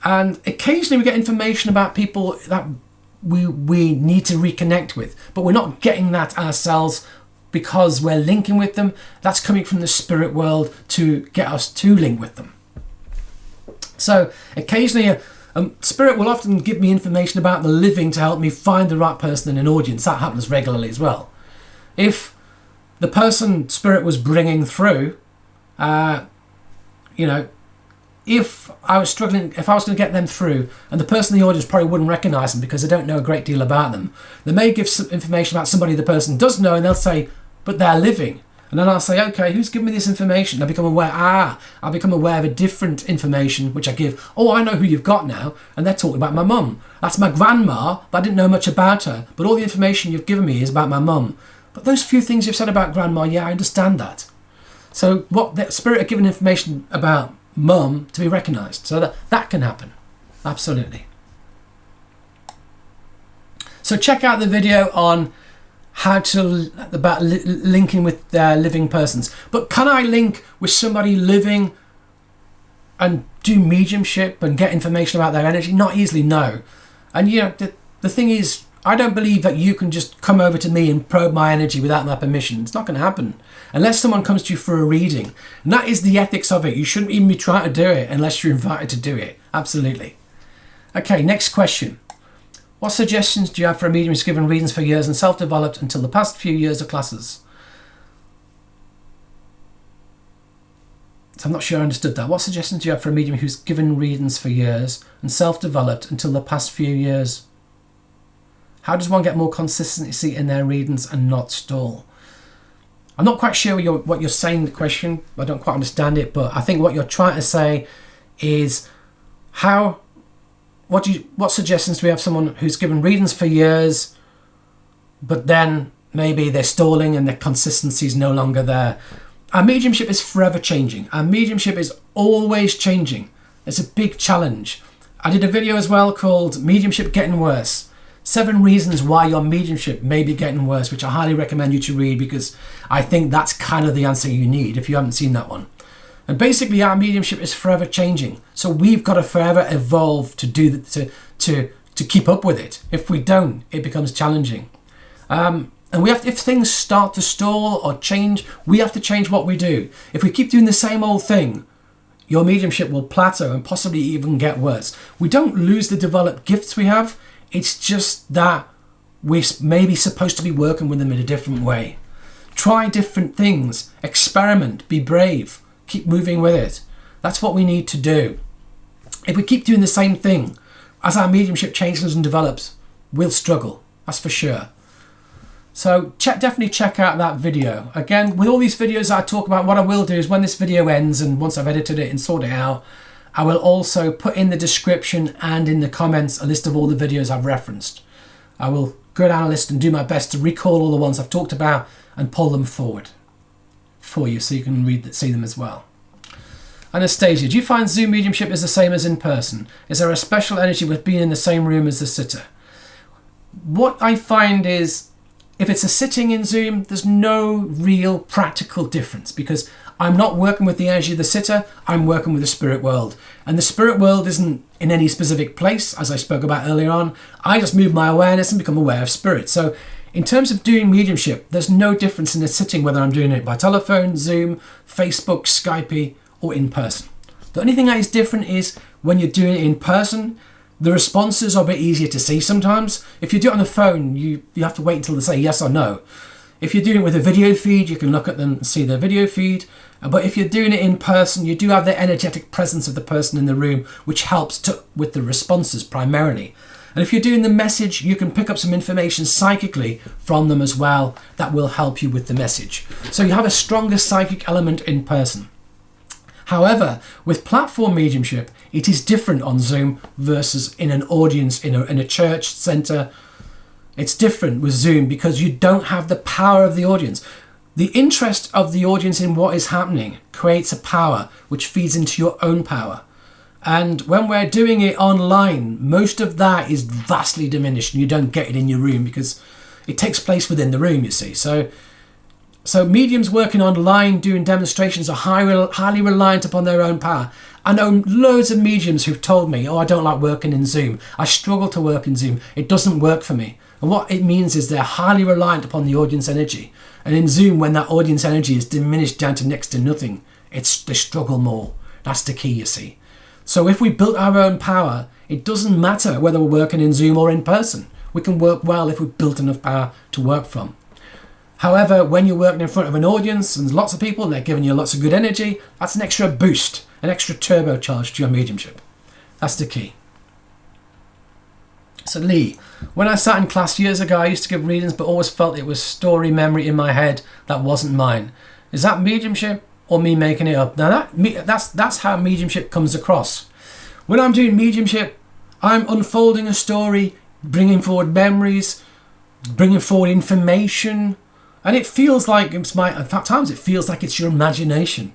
Speaker 1: And occasionally we get information about people that we need to reconnect with, but we're not getting that ourselves because we're linking with them. That's coming from the spirit world to get us to link with them. So occasionally spirit will often give me information about the living to help me find the right person in an audience. That happens regularly as well. If the person spirit was bringing through, if I was struggling, if I was going to get them through, and the person in the audience probably wouldn't recognise them because they don't know a great deal about them, they may give some information about somebody the person does know, and they'll say, but they're living. And then I'll say, okay, who's giving me this information? I become aware, I become aware of a different information, which I give. Oh, I know who you've got now. And they're talking about my mum. That's my grandma, but I didn't know much about her. But all the information you've given me is about my mum. But those few things you've said about grandma, yeah, I understand that. So what the spirit are giving information about mum to be recognised. So that can happen. Absolutely. So check out the video on how to, about linking with living persons. But can I link with somebody living and do mediumship and get information about their energy? Not easily, no. And the thing is, I don't believe that you can just come over to me and probe my energy without my permission. It's not going to happen unless someone comes to you for a reading. And that is the ethics of it. You shouldn't even be trying to do it unless you're invited to do it. Absolutely. Okay, next question. What suggestions do you have for a medium who's given readings for years and self-developed until the past few years of classes? So I'm not sure I understood that. What suggestions do you have for a medium who's given readings for years and self-developed until the past few years? How does one get more consistency in their readings and not stall? I'm not quite sure what you're saying in the question. I don't quite understand it, but I think what you're trying to say is what suggestions do we have someone who's given readings for years, but then maybe they're stalling and their consistency is no longer there? Our mediumship is forever changing. Our mediumship is always changing. It's a big challenge. I did a video as well called Mediumship Getting Worse. 7 reasons why your mediumship may be getting worse, which I highly recommend you to read because I think that's kind of the answer you need if you haven't seen that one. And basically our mediumship is forever changing. So we've got to forever evolve to do to keep up with it. If we don't, it becomes challenging. And we have to, if things start to stall or change, we have to change what we do. If we keep doing the same old thing, your mediumship will plateau and possibly even get worse. We don't lose the developed gifts we have. It's just that we're maybe supposed to be working with them in a different way. Try different things. Experiment. Be brave. Keep moving with it. That's what we need to do. If we keep doing the same thing, as our mediumship changes and develops, we'll struggle. That's for sure. So definitely check out that video. Again, with all these videos I talk about, what I will do is when this video ends and once I've edited it and sorted it out, I will also put in the description and in the comments a list of all the videos I've referenced. I will go down a list and do my best to recall all the ones I've talked about and pull them forward for you so you can see them as well. Anastasia, do you find Zoom mediumship is the same as in person? Is there a special energy with being in the same room as the sitter? What I find is if it's a sitting in Zoom, there's no real practical difference because I'm not working with the energy of the sitter, I'm working with the spirit world. And the spirit world isn't in any specific place, as I spoke about earlier on. I just move my awareness and become aware of spirit. So in terms of doing mediumship, there's no difference in the sitting, whether I'm doing it by telephone, Zoom, Facebook, Skype, or in person. The only thing that is different is when you're doing it in person, the responses are a bit easier to see sometimes. If you do it on the phone, you have to wait until they say yes or no. If you're doing it with a video feed, you can look at them and see their video feed. But if you're doing it in person, you do have the energetic presence of the person in the room, which helps with the responses primarily. And if you're doing the message, you can pick up some information psychically from them as well that will help you with the message. So you have a stronger psychic element in person. However, with platform mediumship, it is different on Zoom versus in an audience, in a church centre. It's different with Zoom because you don't have the power of the audience. The interest of the audience in what is happening creates a power which feeds into your own power. And when we're doing it online, most of that is vastly diminished and you don't get it in your room because it takes place within the room, you see. So mediums working online, doing demonstrations are highly reliant upon their own power. I know loads of mediums who've told me, I don't like working in Zoom. I struggle to work in Zoom. It doesn't work for me. And what it means is they're highly reliant upon the audience energy. And in Zoom, when that audience energy is diminished down to next to nothing, they struggle more. That's the key, you see. So if we built our own power, it doesn't matter whether we're working in Zoom or in person. We can work well if we've built enough power to work from. However, when you're working in front of an audience and lots of people and they're giving you lots of good energy, that's an extra boost, an extra turbocharge to your mediumship. That's the key. So Lee, when I sat in class years ago, I used to give readings but always felt it was story memory in my head that wasn't mine. Is that mediumship or me making it up? Now that's how mediumship comes across. When I'm doing mediumship, I'm unfolding a story, bringing forward memories, bringing forward information, and it feels like at times it feels like it's your imagination.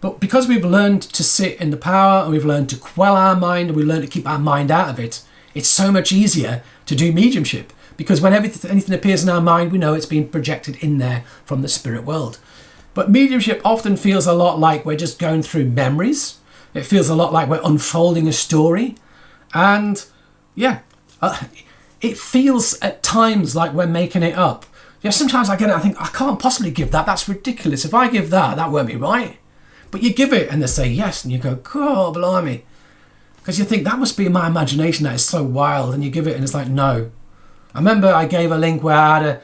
Speaker 1: But because we've learned to sit in the power and we've learned to quell our mind and we learn to keep our mind out of it, it's so much easier to do mediumship because when anything appears in our mind, we know it's being projected in there from the spirit world. But mediumship often feels a lot like we're just going through memories. It feels a lot like we're unfolding a story. And it feels at times like we're making it up. Yeah, sometimes I get it, I think, I can't possibly give that. That's ridiculous. If I give that won't be right. But you give it and they say yes and you go, God, blimey. Because you think that must be my imagination that is so wild, and you give it and it's like, no. I remember I gave a link where I had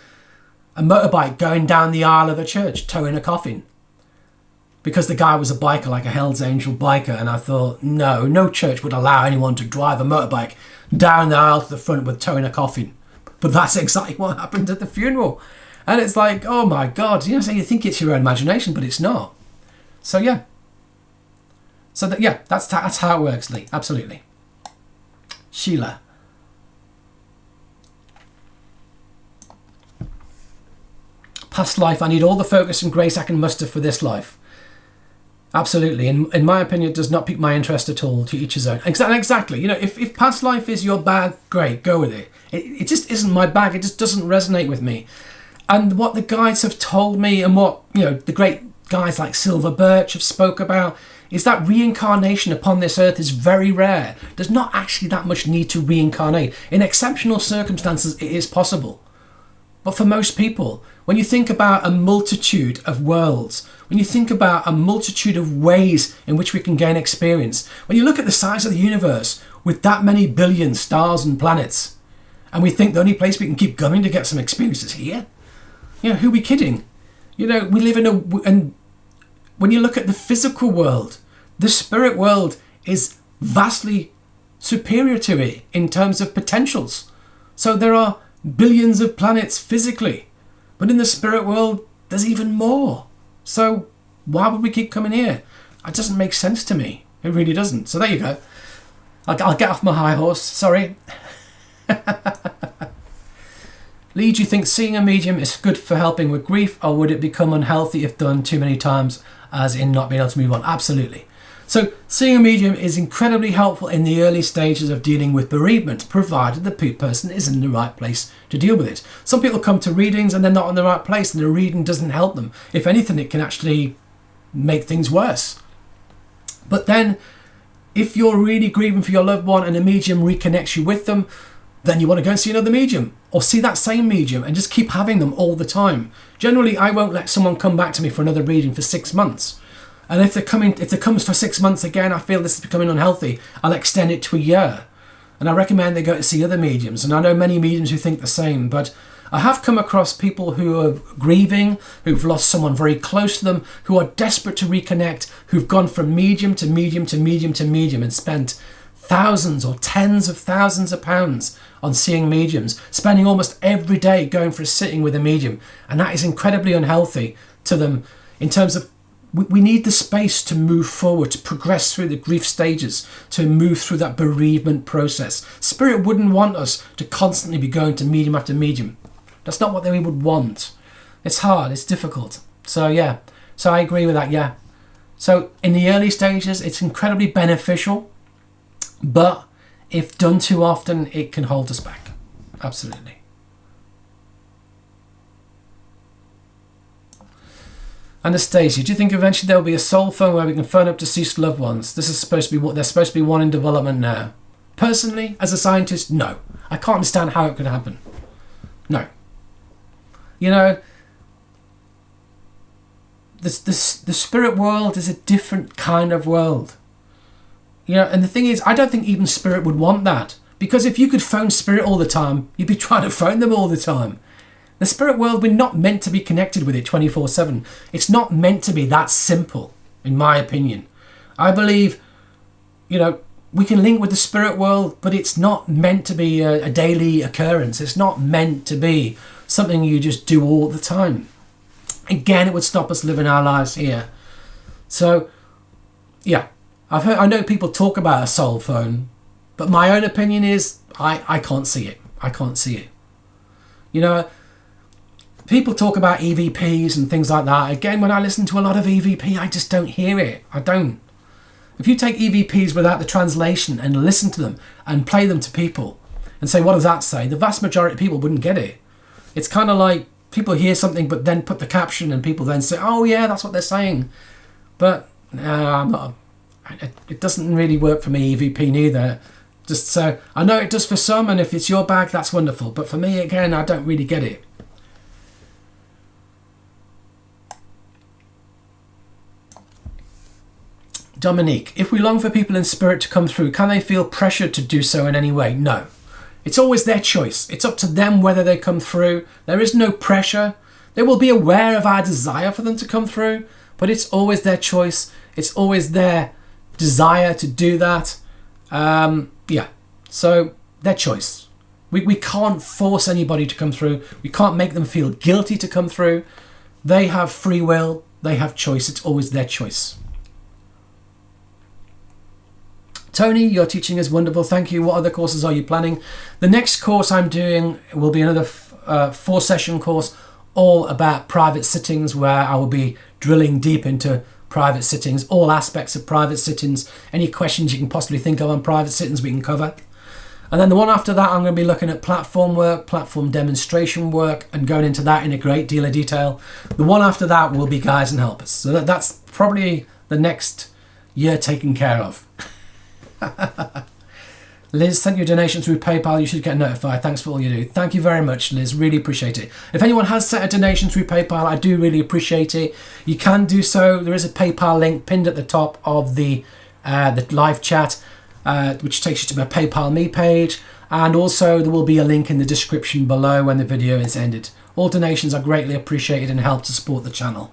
Speaker 1: a motorbike going down the aisle of a church towing a coffin. Because the guy was a biker, like a Hell's Angel biker, and I thought, no church would allow anyone to drive a motorbike down the aisle to the front with towing a coffin. But that's exactly what happened at the funeral. And it's like, oh my God, so you think it's your own imagination, but it's not. So yeah. That's how it works, Lee. Absolutely. Sheila. Past life, I need all the focus and grace I can muster for this life. Absolutely. In my opinion, it does not pique my interest at all. To each his own. Exactly. If past life is your bag, great, go with it. It just isn't my bag. It just doesn't resonate with me. And what the guides have told me and what, the great guys like Silver Birch have spoke about is that reincarnation upon this earth is very rare. There's not actually that much need to reincarnate. In exceptional circumstances, it is possible. But for most people, when you think about a multitude of worlds, when you think about a multitude of ways in which we can gain experience, when you look at the size of the universe with that many billion stars and planets, and we think the only place we can keep going to get some experience is here, who are we kidding? We live and when you look at the physical world, the spirit world is vastly superior to it in terms of potentials. So there are billions of planets physically, but in the spirit world, there's even more. So why would we keep coming here? It doesn't make sense to me. It really doesn't. So there you go. I'll get off my high horse. Sorry. Lee, do you think seeing a medium is good for helping with grief, or would it become unhealthy if done too many times, as in not being able to move on? Absolutely. So seeing a medium is incredibly helpful in the early stages of dealing with bereavement, provided the person is in the right place to deal with it. Some people come to readings and they're not in the right place, and the reading doesn't help them. If anything, it can actually make things worse. But then, if you're really grieving for your loved one and a medium reconnects you with them, then you want to go and see another medium, or see that same medium and just keep having them all the time. Generally, I won't let someone come back to me for another reading for 6 months. And if they comes for 6 months again, I feel this is becoming unhealthy, I'll extend it to a year. And I recommend they go to see other mediums. And I know many mediums who think the same, but I have come across people who are grieving, who've lost someone very close to them, who are desperate to reconnect, who've gone from medium to medium to medium to medium and spent thousands or tens of thousands of pounds on seeing mediums, spending almost every day going for a sitting with a medium. And that is incredibly unhealthy to them in terms of we need the space to move forward, to progress through the grief stages, to move through that bereavement process. Spirit wouldn't want us to constantly be going to medium after medium. That's not what they would want. It's hard, it's difficult. So yeah, so I agree with that, yeah. So in the early stages, it's incredibly beneficial, but if done too often, it can hold us back. Absolutely. Anastasia, do you think eventually there will be a soul phone where we can phone up deceased loved ones? This is supposed to be what they're supposed to be one in development now. Personally, as a scientist, no. I can't understand how it could happen. No. You know, the spirit world is a different kind of world. You know, and the thing is, I don't think even spirit would want that. Because if you could phone spirit all the time, you'd be trying to phone them all the time. The spirit world, we're not meant to be connected with it 24/7. It's not meant to be that simple, in my opinion. I believe, you know, we can link with the spirit world, but it's not meant to be a daily occurrence. It's not meant to be something you just do all the time. Again, it would stop us living our lives here. So, yeah, I know people talk about a soul phone, but my own opinion is I can't see it. I can't see it. You know, people talk about EVPs and things like that. Again, when I listen to a lot of EVP, I just don't hear it. I don't. If you take EVPs without the translation and listen to them and play them to people and say, what does that say? The vast majority of people wouldn't get it. It's kind of like people hear something but then put the caption and people then say, oh yeah, that's what they're saying. But I'm not. It doesn't really work for me, EVP neither. Just so I know it does for some, and if it's your bag, that's wonderful. But for me, again, I don't really get it. Dominique, if we long for people in spirit to come through, can they feel pressured to do so in any way? No. It's always their choice. It's up to them whether they come through. There is no pressure. They will be aware of our desire for them to come through, but it's always their choice. It's always their desire to do that. Yeah, so their choice. We can't force anybody to come through. We can't make them feel guilty to come through. They have free will. They have choice. It's always their choice. Tony, your teaching is wonderful. Thank you. What other courses are you planning? The next course I'm doing will be another 4-session course all about private sittings, where I will be drilling deep into private sittings, all aspects of private sittings. Any questions you can possibly think of on private sittings we can cover. And then the one after that, I'm going to be looking at platform work, platform demonstration work, and going into that in a great deal of detail. The one after that will be guides and helpers. So that's probably the next year taken care of. Liz, sent you a donation through PayPal. You should get notified. Thanks for all you do. Thank you very much, Liz. Really appreciate it. If anyone has sent a donation through PayPal, I do really appreciate it. You can do so. There is a PayPal link pinned at the top of the live chat, which takes you to my PayPal me page. And also there will be a link in the description below when the video is ended. All donations are greatly appreciated and help to support the channel.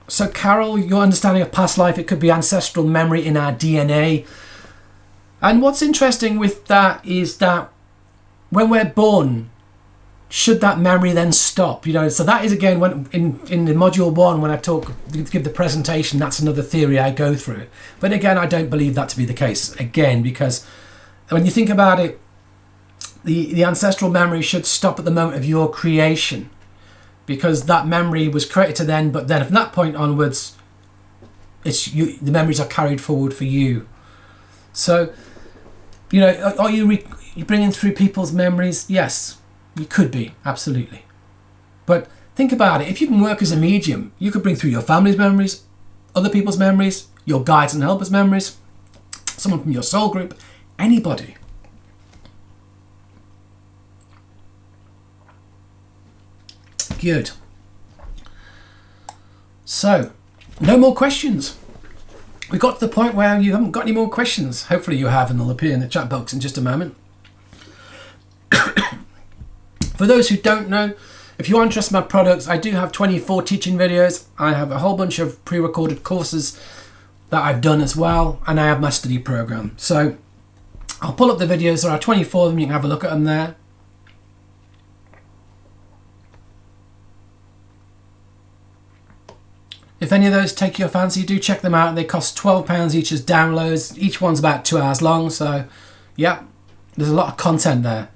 Speaker 1: So Carol, your understanding of past life, it could be ancestral memory in our DNA. And what's interesting with that is that when we're born, should that memory then stop? You know, so that is again when in the module 1 when I give the presentation, that's another theory I go through. But again, I don't believe that to be the case. Again, because when you think about it, the ancestral memory should stop at the moment of your creation. Because that memory was created to then, but then from that point onwards, the memories are carried forward for you. So, you know, are you bringing through people's memories? Yes, you could be, absolutely. But think about it. If you can work as a medium, you could bring through your family's memories, other people's memories, your guides and helpers' memories, someone from your soul group, anybody. Good. So, no more questions. We got to the point where you haven't got any more questions. Hopefully you have, and they'll appear in the chat box in just a moment. For those who don't know, if you are interested in my products, I do have 24 teaching videos. I have a whole bunch of pre-recorded courses that I've done as well, and I have my study program. So I'll pull up the videos. There are 24 of them. You can have a look at them there. If any of those take your fancy, do check them out. They cost £12 each as downloads. Each one's about 2 hours long, so yeah, there's a lot of content there.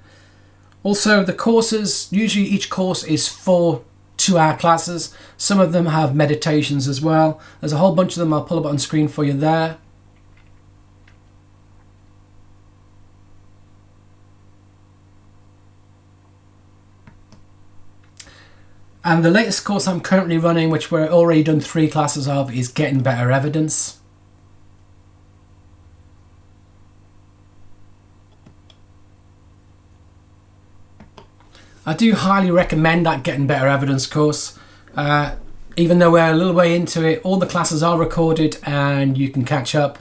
Speaker 1: Also, the courses, usually each course is 4 2-hour classes. Some of them have meditations as well. There's a whole bunch of them. I'll pull up on screen for you there. And the latest course I'm currently running, which we're already done 3 classes of, is Getting Better Evidence. I do highly recommend that Getting Better Evidence course. Even though we're a little way into it, all the classes are recorded and you can catch up.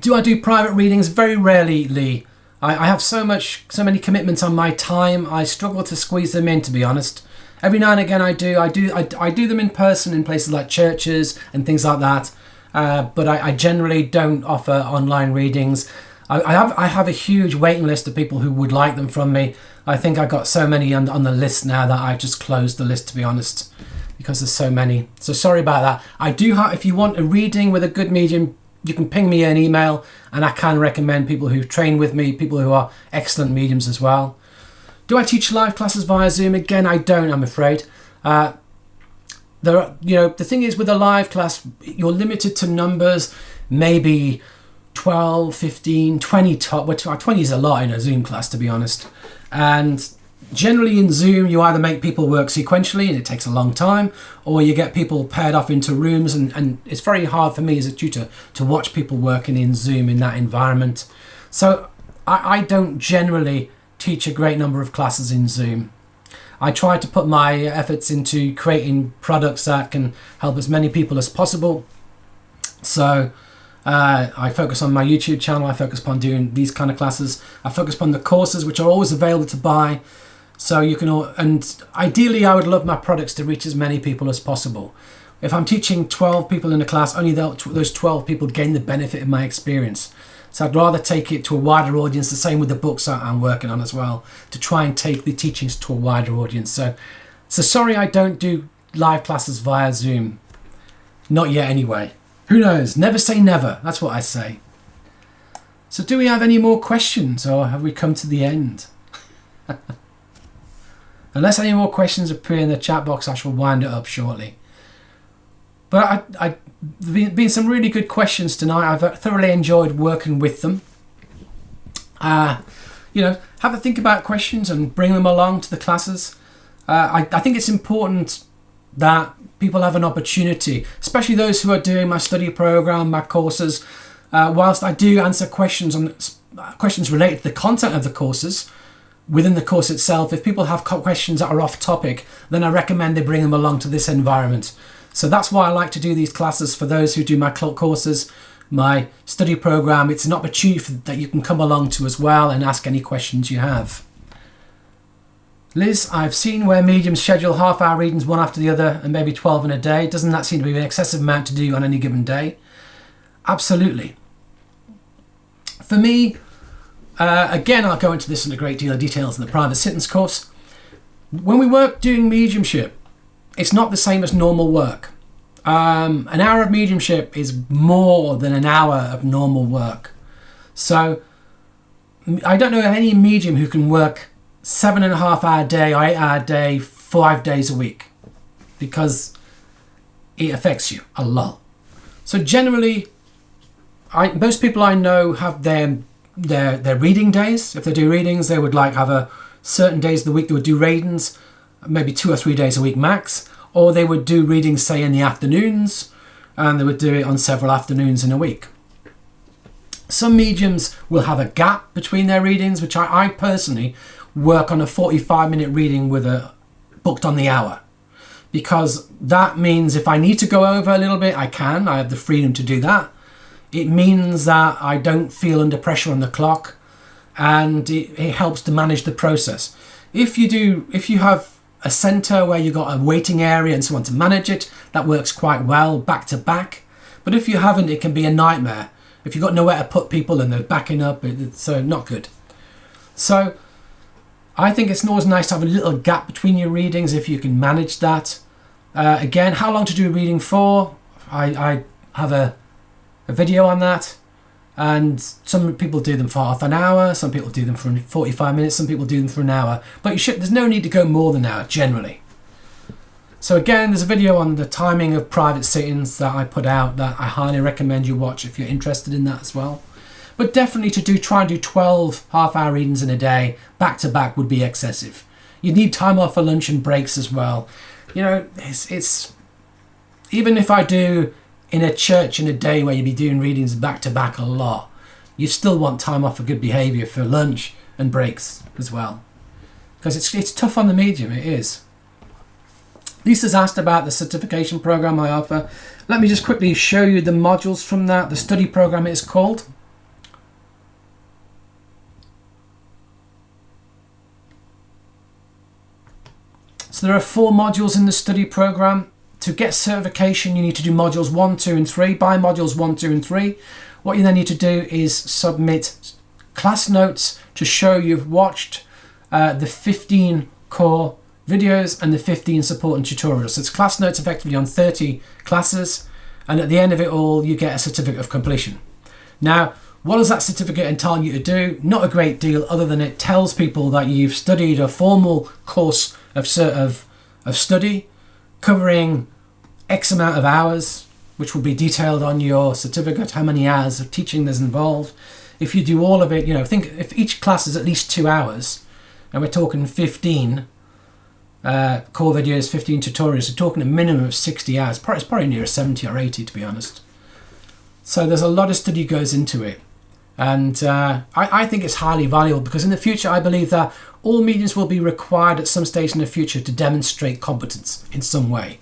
Speaker 1: Do I do private readings? Very rarely, Lee. I have so many commitments on my time. I struggle to squeeze them in, to be honest. Every now and again I do them in person in places like churches and things like that. But I generally don't offer online readings. I have a huge waiting list of people who would like them from me. I think I got so many on the list now that I just closed the list, to be honest, because there's so many. So sorry about that. I do have, if you want a reading with a good medium, you can ping me an email, and I can recommend people who've trained with me, people who are excellent mediums as well. Do I teach live classes via Zoom? Again, I don't, I'm afraid. The thing is, with a live class, you're limited to numbers, maybe 12, 15, 20 top. 20 is a lot in a Zoom class, to be honest. And generally in Zoom, you either make people work sequentially, and it takes a long time, or you get people paired off into rooms, and it's very hard for me as a tutor to watch people working in Zoom in that environment. So I don't generally teach a great number of classes in Zoom. I try to put my efforts into creating products that can help as many people as possible. So I focus on my YouTube channel. I focus upon doing these kind of classes. I focus upon the courses, which are always available to buy. So you can, and ideally I would love my products to reach as many people as possible. If I'm teaching 12 people in a class, only those 12 people gain the benefit of my experience. So I'd rather take it to a wider audience, the same with the books that I'm working on as well, to try and take the teachings to a wider audience. So sorry I don't do live classes via Zoom. Not yet anyway. Who knows? Never say never. That's what I say. So do we have any more questions, or have we come to the end? Unless any more questions appear in the chat box, I shall wind it up shortly. But there've been some really good questions tonight. I've thoroughly enjoyed working with them. Have a think about questions and bring them along to the classes. I think it's important that people have an opportunity, especially those who are doing my study program, my courses. Whilst I do answer questions related to the content of the courses, within the course itself, if people have questions that are off topic, then I recommend they bring them along to this environment. So that's why I like to do these classes for those who do my courses, my study program. It's an opportunity that you can come along to as well and ask any questions you have. Liz, I've seen where mediums schedule half-hour readings one after the other and maybe 12 in a day. Doesn't that seem to be an excessive amount to do on any given day? Absolutely. For me, again, I'll go into this in a great deal of details in the private sittings course. When we work doing mediumship, it's not the same as normal work. An hour of mediumship is more than an hour of normal work. So I don't know of any medium who can work 7.5 hour day or 8 hour day, 5 days a week, because it affects you a lot. So generally, most people I know have their reading days. If they do readings, they would have a certain days of the week they would do readings, maybe 2 or 3 days a week max, or they would do readings, say, in the afternoons, and they would do it on several afternoons in a week. Some mediums will have a gap between their readings, which I personally work on a 45-minute reading booked on the hour, because that means if I need to go over a little bit, I have the freedom to do that. It means that I don't feel under pressure on the clock, and it helps to manage the process. If you have a centre where you've got a waiting area and so on to manage it, that works quite well back to back. But if you haven't, it can be a nightmare. If you've got nowhere to put people and they're backing up, it's not good. So I think it's always nice to have a little gap between your readings if you can manage that. Again, how long to do a reading for? I have a video on that. And some people do them for half an hour, some people do them for 45 minutes, some people do them for an hour. But there's no need to go more than an hour, generally. So again, there's a video on the timing of private sittings that I put out that I highly recommend you watch if you're interested in that as well. But definitely try and do 12 half-hour readings in a day, back to back, would be excessive. You need time off for lunch and breaks as well. You know, it's even if I do in a church in a day where you'd be doing readings back to back a lot, you still want time off for good behaviour for lunch and breaks as well. Because it's tough on the medium, it is. Lisa's asked about the certification program I offer. Let me just quickly show you the modules from that. The study program is called. So there are 4 modules in the study program. To get certification, you need to do modules 1, 2 and 3. By modules 1, 2 and 3, what you then need to do is submit class notes to show you've watched the 15 core videos and the 15 support and tutorials. So it's class notes effectively on 30 classes, and at the end of it all you get a certificate of completion. Now, what does that certificate entail you to do? Not a great deal, other than it tells people that you've studied a formal course of study covering X amount of hours, which will be detailed on your certificate, how many hours of teaching there's involved. If you do all of it, you know, think if each class is at least 2 hours, and we're talking 15 core videos, 15 tutorials, we're talking a minimum of 60 hours. It's probably near 70 or 80, to be honest. So there's a lot of study goes into it. And I think it's highly valuable, because in the future I believe that all mediums will be required at some stage in the future to demonstrate competence in some way.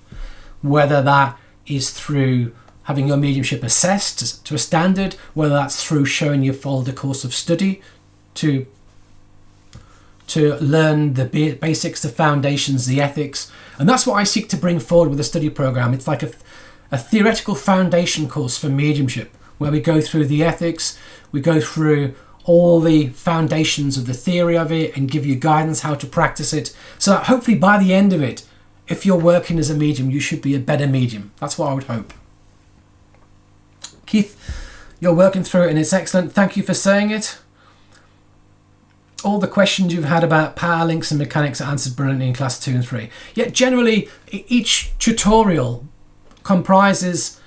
Speaker 1: Whether that is through having your mediumship assessed to a standard, whether that's through showing you followed a course of study to learn the basics, the foundations, the ethics. And that's what I seek to bring forward with the study program. It's like a theoretical foundation course for mediumship, where we go through the ethics, we go through all the foundations of the theory of it and give you guidance how to practice it. So that hopefully by the end of it, if you're working as a medium, you should be a better medium. That's what I would hope. Keith, you're working through it and it's excellent. Thank you for saying it. All the questions you've had about power links and mechanics are answered brilliantly in class 2 and 3. Yet generally, each tutorial comprises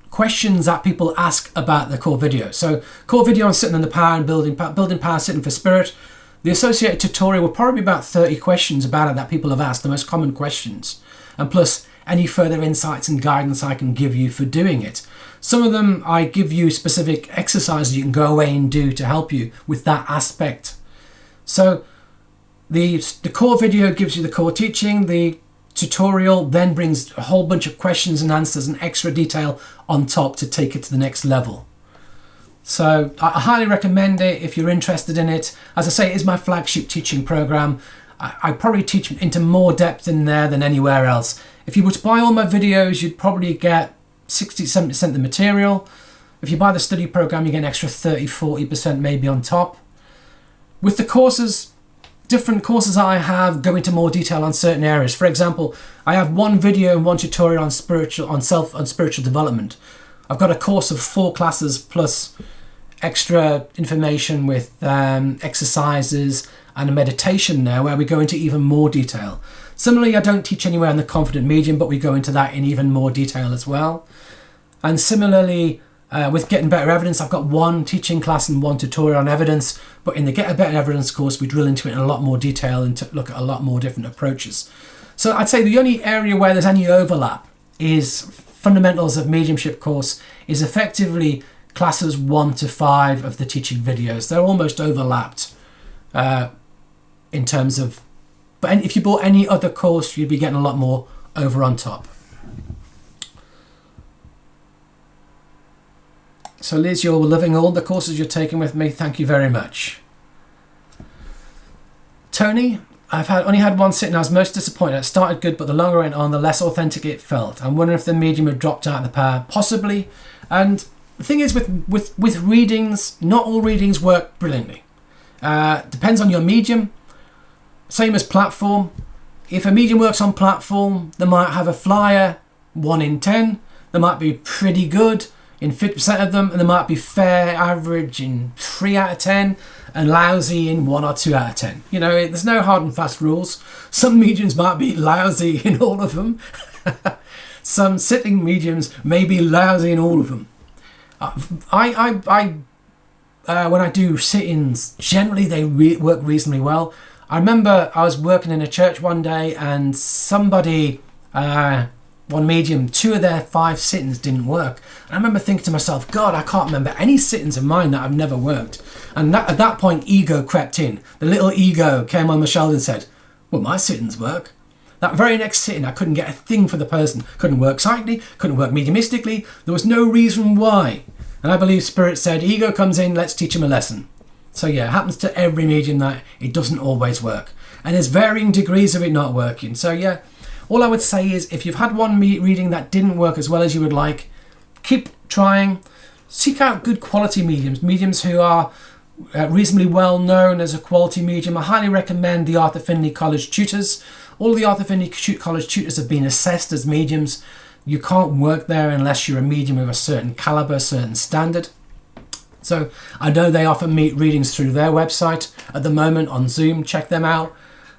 Speaker 1: questions that people ask about the core video. So core video on sitting in the power and building power, sitting for spirit. The associated tutorial will probably be about 30 questions about it that people have asked, the most common questions, and plus any further insights and guidance I can give you for doing it. Some of them I give you specific exercises you can go away and do to help you with that aspect. So the core video gives you the core teaching. The tutorial then brings a whole bunch of questions and answers and extra detail on top to take it to the next level. So I highly recommend it if you're interested in it. As I say, it is my flagship teaching program. I probably teach into more depth in there than anywhere else. If you were to buy all my videos, you'd probably get 60-70% of the material. If you buy the study program, you get an extra 30-40% maybe on top. With the courses, different courses I have go into more detail on certain areas. For example, I have one video and one tutorial on spiritual development. I've got a course of 4 classes plus extra information with exercises and a meditation there where we go into even more detail. Similarly, I don't teach anywhere on the confident medium, but we go into that in even more detail as well. And similarly, with Getting Better Evidence, I've got one teaching class and one tutorial on evidence, but in the Get a Better Evidence course, we drill into it in a lot more detail and to look at a lot more different approaches. So I'd say the only area where there's any overlap is Fundamentals of Mediumship course is effectively classes 1 to 5 of the teaching videos. They're almost overlapped in terms of, but if you bought any other course, you'd be getting a lot more over on top. So Liz, you're loving all the courses you're taking with me. Thank you very much. Tony, I've only had one sitting. I was most disappointed. It started good, but the longer it went on, the less authentic it felt. I'm wondering if the medium had dropped out of the power. Possibly. And the thing is with readings, not all readings work brilliantly. Depends on your medium. Same as platform. if a medium works on platform, they might have a flyer 1 in 10. They might be pretty good in 50% of them, and they might be fair average in 3 out of 10 and lousy in 1 or 2 out of 10. You know, there's no hard and fast rules. Some mediums might be lousy in all of them. Some sitting mediums may be lousy in all of them. When I do sit-ins, generally they work reasonably well. I remember I was working in a church one day, and somebody, one medium, 2 of their 5 sit-ins didn't work. And I remember thinking to myself, God, I can't remember any sit-ins of mine that have never worked. And at that point, ego crept in. The little ego came on my shoulder and said, well, my sit-ins work. That very next sit-in, I couldn't get a thing for the person. Couldn't work psychically, couldn't work mediumistically. There was no reason why. And I believe Spirit said, ego comes in, let's teach him a lesson. So yeah, it happens to every medium that it doesn't always work. And there's varying degrees of it not working. So yeah, all I would say is, if you've had one reading that didn't work as well as you would like, keep trying. Seek out good quality mediums who are reasonably well known as a quality medium. I highly recommend the Arthur Findlay College tutors. All the Arthur Findlay College tutors have been assessed as mediums. You can't work there unless you're a medium of a certain caliber, certain standard. So I know they offer readings through their website at the moment on Zoom. Check them out.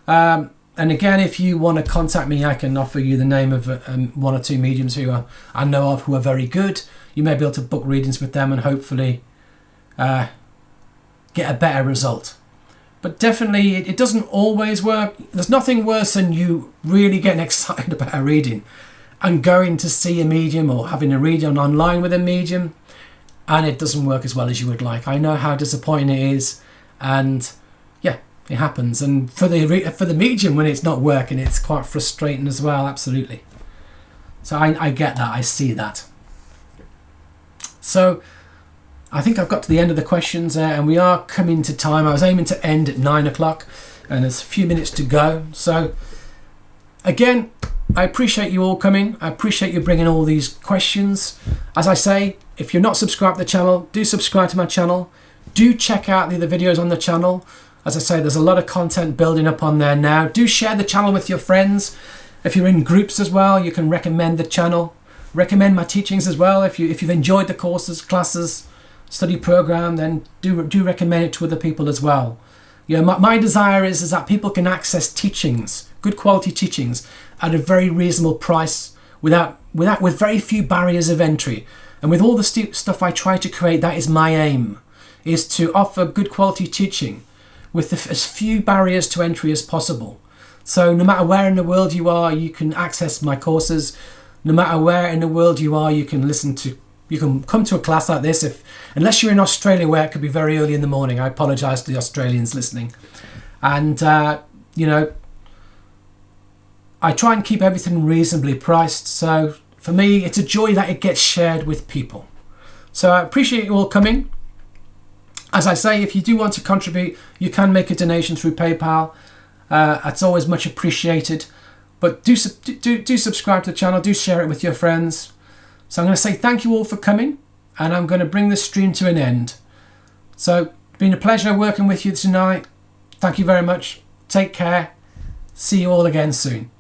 Speaker 1: And again, if you want to contact me, I can offer you the name of 1 or 2 mediums who I know of who are very good. You may be able to book readings with them and hopefully get a better result. But definitely, it doesn't always work. There's nothing worse than you really getting excited about a reading and going to see a medium or having a reading online with a medium, and it doesn't work as well as you would like. I know how disappointing it is, and yeah, it happens. And for the medium, when it's not working, it's quite frustrating as well. Absolutely. So I get that. I see that. So I think I've got to the end of the questions there, and we are coming to time. I was aiming to end at 9 o'clock, and there's a few minutes to go. So again, I appreciate you all coming. I appreciate you bringing all these questions. As I say, if you're not subscribed to the channel, do subscribe to my channel. Do check out the other videos on the channel. As I say, there's a lot of content building up on there now. Do share the channel with your friends. If you're in groups as well, you can recommend the channel. Recommend my teachings as well. If you've enjoyed the courses, classes, study program, then do recommend it to other people as well. You know, my desire is that people can access teachings, good quality teachings, at a very reasonable price, with very few barriers of entry. And with all the stuff I try to create, that is my aim, is to offer good quality teaching with as few barriers to entry as possible. So no matter where in the world you are, you can access my courses. No matter where in the world you are, you can come to a class like this, unless you're in Australia, where it could be very early in the morning. I apologise to the Australians listening. And, you know, I try and keep everything reasonably priced. So for me, it's a joy that it gets shared with people. So I appreciate you all coming. As I say, if you do want to contribute, you can make a donation through PayPal. That's always much appreciated. But do subscribe to the channel. Do share it with your friends. So I'm going to say thank you all for coming, and I'm going to bring this stream to an end. So it's been a pleasure working with you tonight. Thank you very much. Take care. See you all again soon.